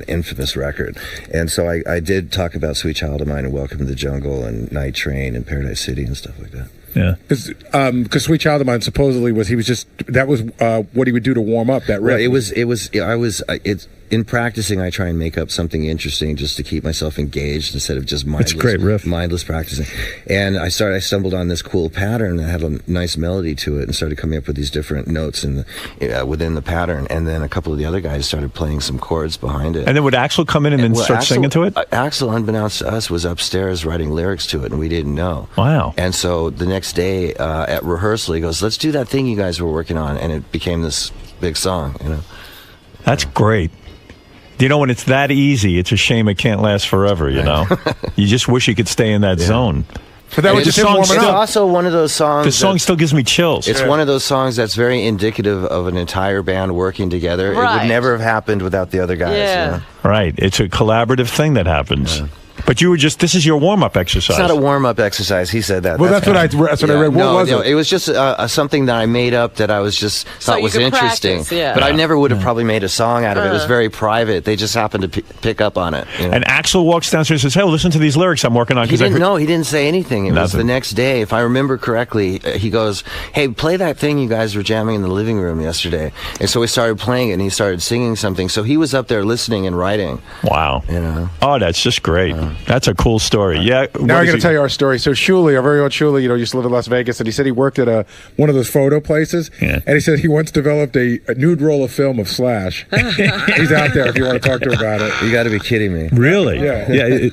infamous record, and so I did talk about Sweet Child of Mine and Welcome to the Jungle and Night Train and Paradise City and stuff like that. Yeah, because Sweet Child of Mine supposedly was what he would do to warm up that riff. Right, it's in practicing, I try and make up something interesting just to keep myself engaged instead of just mindless. It's a great riff. Mindless practicing. And I stumbled on this cool pattern that had a nice melody to it and started coming up with these different notes within the pattern. And then a couple of the other guys started playing some chords behind it. And then would Axl come in and then start singing to it? Axl, unbeknownst to us, was upstairs writing lyrics to it, and we didn't know. Wow. And so the next day at rehearsal, he goes, "Let's do that thing you guys were working on," and it became this big song. That's great. When it's that easy, it's a shame it can't last forever. You just wish you could stay in that zone. But that was just him warming up. It's also one of those songs. The song still gives me chills. It's one of those songs that's very indicative of an entire band working together. Right. It would never have happened without the other guys. Yeah. Right. It's a collaborative thing that happens. But you were this is your warm-up exercise. It's not a warm-up exercise. He said that. Well, that's what I read. What was it? It was just something that I made up that I was just thought was interesting. Practice, yeah. But I never would have probably made a song out of it. It was very private. They just happened to pick up on it. And Axl walks downstairs and says, "Hey, listen to these lyrics I'm working on." He didn't say anything. It was the next day. If I remember correctly, he goes, "Hey, play that thing you guys were jamming in the living room yesterday." And so we started playing it, and he started singing something. So he was up there listening and writing. Wow. Oh, that's just great. That's a cool story. Yeah. Now I got to tell you our story. So Shuley, our very own Shuley, used to live in Las Vegas, and he said he worked at one of those photo places, and he said he once developed a nude roll of film of Slash. He's out there if you want to talk to him about it. You got to be kidding me. Really? Yeah.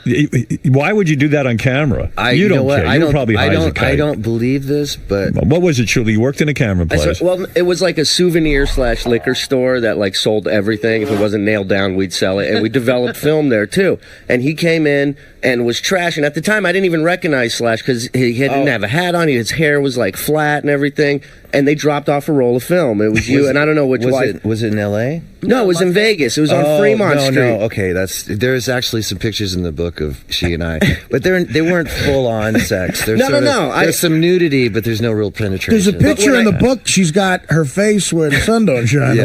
Why would you do that on camera? You don't care. You probably I don't believe this, but what was it, Shuley? You worked in a camera place. It was like a souvenir/liquor store that sold everything. If it wasn't nailed down, we'd sell it, and we developed film there too. And he came in and was trash. And at the time, I didn't even recognize Slash because he didn't have a hat on. His hair was like flat and everything. And they dropped off a roll of film. It was you, and I don't know which one. Was it in L.A.? No, it was in Vegas. It was on Fremont Street. No, okay. There's actually some pictures in the book of she and I, but they weren't full on sex. There's no. There's some nudity, but there's no real penetration. There's a picture in the book. She's got her face where the sun don't shine.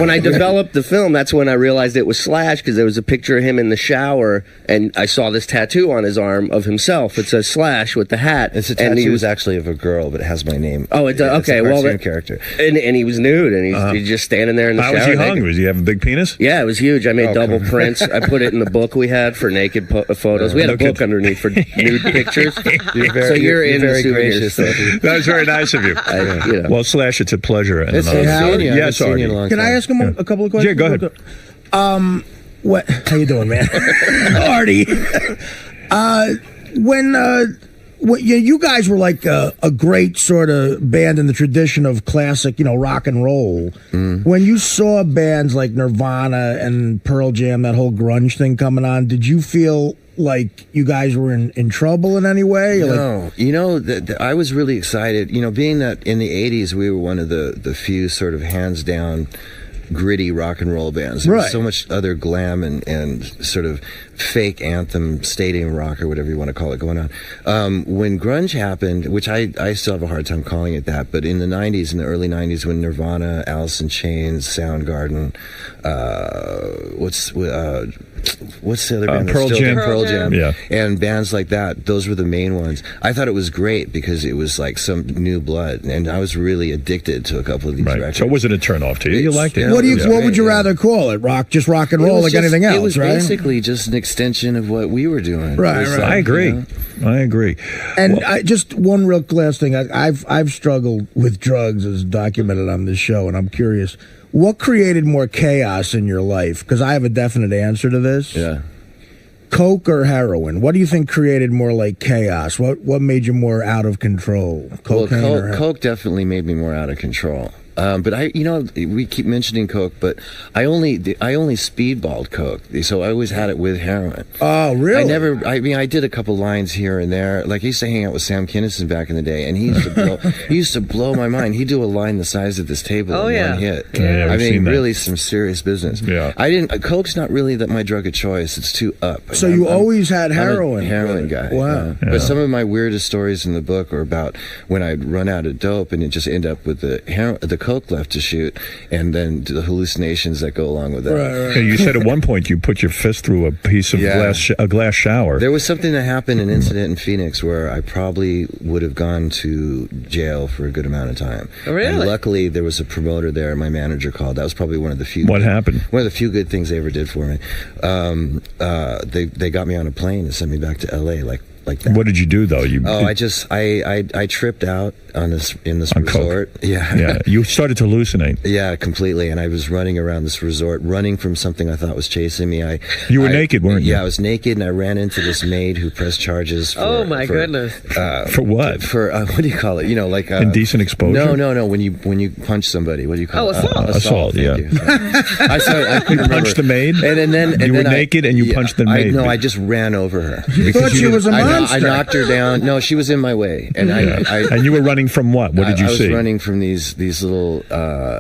When I developed the film, that's when I realized it was Slash because there was a picture of him in the shower, and I saw this tattoo on his arm of himself. It says Slash with the hat. It's a tattoo. He was actually of a girl, but it has my name. Oh, it does. Okay, well, character. And he was nude, and he's just standing there in the shower. How was he hung? Was he have a big penis? Yeah, it was huge. I made double prints. I put it in the book we had for naked photos. We had a book underneath for nude pictures. You're very gracious. That was very nice of you. Well, Slash, it's a pleasure. It's yes, Artie. Can I ask him a couple of questions? Yeah, go ahead. What? How you doing, man? Artie. You guys were like a great sort of band in the tradition of classic, rock and roll. When you saw bands like Nirvana and Pearl Jam, that whole grunge thing coming on, did you feel like you guys were in trouble in any way? No. I was really excited. Being that in the 80s, we were one of the few sort of hands down gritty rock and roll bands. There was so much other glam and sort of fake anthem stadium rock or whatever you want to call it going on. When grunge happened, which I still have a hard time calling it that, but in the 90s, in the early 90s, when Nirvana, Alice in Chains, Soundgarden, what's the other band? Pearl Jam. Yeah. And bands like that, those were the main ones. I thought it was great because it was like some new blood, and I was really addicted to a couple of these records. So was it a turn off to you? You liked it? What would you rather call it? Just rock and roll, like anything else, It was right? basically just an extension of what we were doing. Right. I agree. I agree. And just one real last thing. I've struggled with drugs as documented on this show, and I'm curious, what created more chaos in your life? Because I have a definite answer to this. Yeah. Coke or heroin? What do you think created more like chaos? What made you more out of control? Cocaine or heroin? Coke definitely made me more out of control. But we keep mentioning Coke, but I only speedballed Coke, so I always had it with heroin. Oh, really? I did a couple lines here and there. Like I used to hang out with Sam Kinison back in the day, and he used to blow my mind. He'd do a line the size of this table in one hit. Yeah, I mean, really some serious business. Yeah. Coke's not really my drug of choice. It's too up. So you always had heroin? I'm a heroin guy. Wow. But some of my weirdest stories in the book are about when I'd run out of dope and it just end up with the Coke left to shoot, and then the hallucinations that go along with that. Right. You said at one point you put your fist through a piece of glass shower. There was something that happened, an incident in Phoenix, where I probably would have gone to jail for a good amount of time. Really? And luckily, there was a promoter there. My manager called. That was probably one of the few. What happened? One of the few good things they ever did for me. They got me on a plane and sent me back to L.A. like that. What did you do though? I tripped out in this resort. Coke. Yeah. You started to hallucinate. Yeah, completely. And I was running around this resort, running from something I thought was chasing me. You were naked, weren't you? Yeah, I was naked, and I ran into this maid who pressed charges. Oh my goodness! For what? For what do you call it? Indecent exposure. No. When you punch somebody, what do you call it? Assault. Assault. Yeah. I couldn't remember. Punched the maid. And then you were naked, and you punched the maid. I just ran over her. You thought she was a monster. I knocked her down. No, she was in my way, and and you were running from what? What did you see? I was running from these little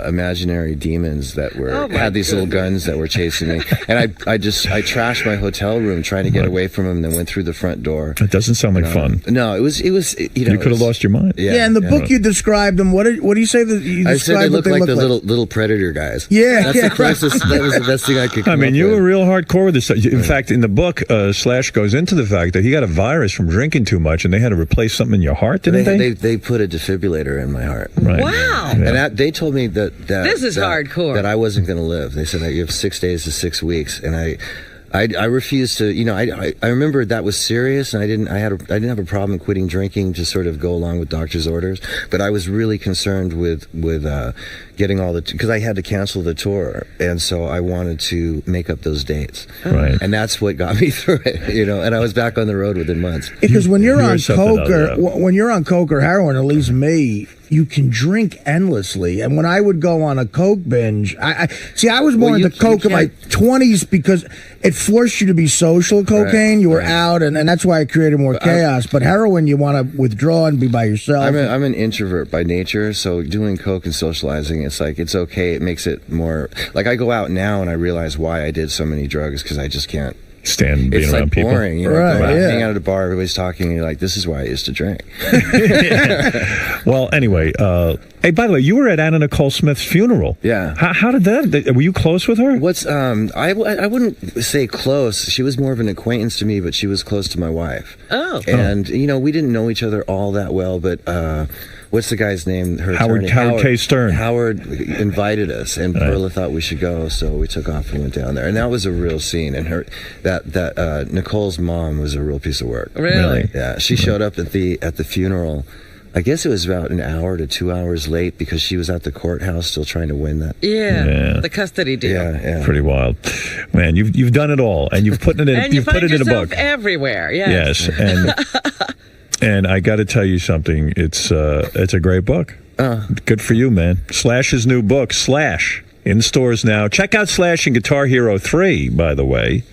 imaginary demons that had these little guns that were chasing me, and I trashed my hotel room trying to get away from them, and then went through the front door. It doesn't sound like fun. No, it was. You could have lost your mind. Yeah, in the book you described them. What do you say that you described? I said they looked like the little predator guys. Yeah, that's the closest. That was the best thing I could. I mean, you were real hardcore with this. In fact, in the book, Slash goes into the fact that he got a virus from drinking too much, and they had to replace something in your heart, didn't they? They put a defibrillator in my heart. Right. Wow. Yeah. And they told me that this is hardcore. That I wasn't going to live. They said you have 6 days to 6 weeks, and I refused to. I remember that was serious, and I didn't have a problem quitting drinking to sort of go along with doctor's orders. But I was really concerned with getting all because I had to cancel the tour, and so I wanted to make up those dates. Right. And that's what got me through it. And I was back on the road within months. Because when you're on coke or heroin, at least me, you can drink endlessly. And when I would go on a coke binge, I was more into coke in my 20s because it forced you to be social. Cocaine, you were out, and that's why it created more chaos. But heroin, you want to withdraw and be by yourself. I'm an introvert by nature, so doing coke and socializing, it's like, it's okay. It makes it more, like, I go out now and I realize why I did so many drugs, because I just can't stand being it's around like people. Boring, you know, Right, hang out at a bar, everybody's talking, and you're like, this is why I used to drink. Well, anyway, hey, by the way, you were at Anna Nicole Smith's funeral. Yeah. How did that? Were you close with her? I wouldn't say close. She was more of an acquaintance to me, but she was close to my wife. Oh. And you know, we didn't know each other all that well, but what's the guy's name? Her Howard attorney, Howard K. Stern. Howard invited us, and Perla thought we should go, so we took off and went down there. And that was a real scene. And that Nicole's mom was a real piece of work. Really? Yeah. She showed up at the funeral. I guess it was about an hour to 2 hours late because she was at the courthouse still trying to win that. Yeah. The custody deal. Yeah. Pretty wild, man. You've done it all, and you've put it in. And you've put it in a book everywhere. Yes. Yes, and and I got to tell you something. It's a great book. Good for you, man. Slash's new book, Slash, in stores now. Check out Slash and Guitar Hero 3, by the way.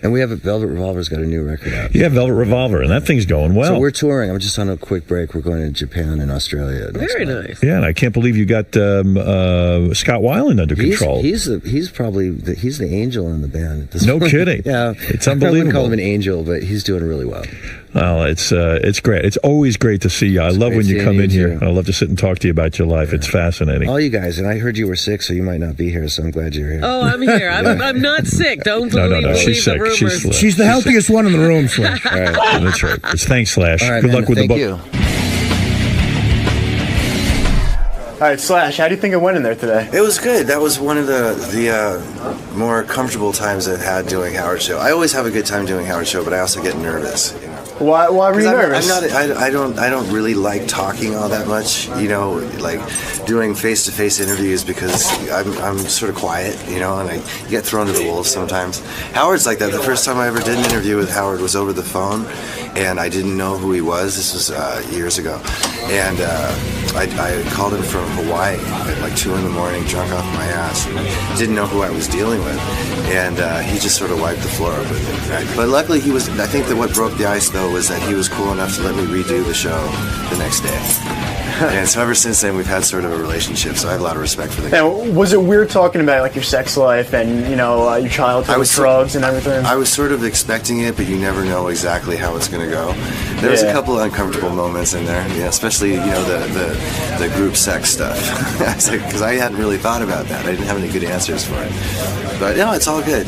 And we have Velvet Revolver's got a new record out. Yeah, Velvet Revolver, and that thing's going well. So we're touring. I'm just on a quick break. We're going to Japan and Australia. Very nice. Yeah, and I can't believe you got Scott Weiland under control. He's the angel in the band. At this No point. kidding. Yeah, It's I wouldn't unbelievable. call him an angel, but he's doing really well. Well, it's great. It's always great to see you. I love great when you seeing come you in here. too. I love to sit and talk to you about your life. It's fascinating. All you guys, and I heard you were sick, so you might not be here. So I'm glad you're here. Oh, I'm here. I'm not sick. Don't No, believe she's sick. the rumors. She's the healthiest one in the room, Slash. All right. That's right. Thanks, Slash. All right, Good man, luck with the thank book. you. All right, Slash, how do you think it went in there today? It was good. That was one of the more comfortable times I've had doing Howard Show. I always have a good time doing Howard Show, but I also get nervous. You know? Why were you nervous? I don't really like talking all that much. You know, like doing face-to-face interviews because I'm sort of quiet. You know, and I get thrown to the wolves sometimes. Howard's like that. The first time I ever did an interview with Howard was over the phone, and I didn't know who he was. This was years ago, and I called him from Hawaii at like 2 a.m, drunk off my ass, and didn't know who I was dealing with, and he just sort of wiped the floor up with me. But luckily, he was. I think that what broke the ice though was that he was cool enough to let me redo the show the next day. And so ever since then, we've had sort of a relationship. So I have a lot of respect for the guy. And was it weird talking about like your sex life and your childhood with drugs and everything? I was sort of expecting it, but you never know exactly how it's going to go. There was a couple of uncomfortable moments in there, especially the group sex stuff, because I hadn't really thought about that. I didn't have any good answers for it. But it's all good,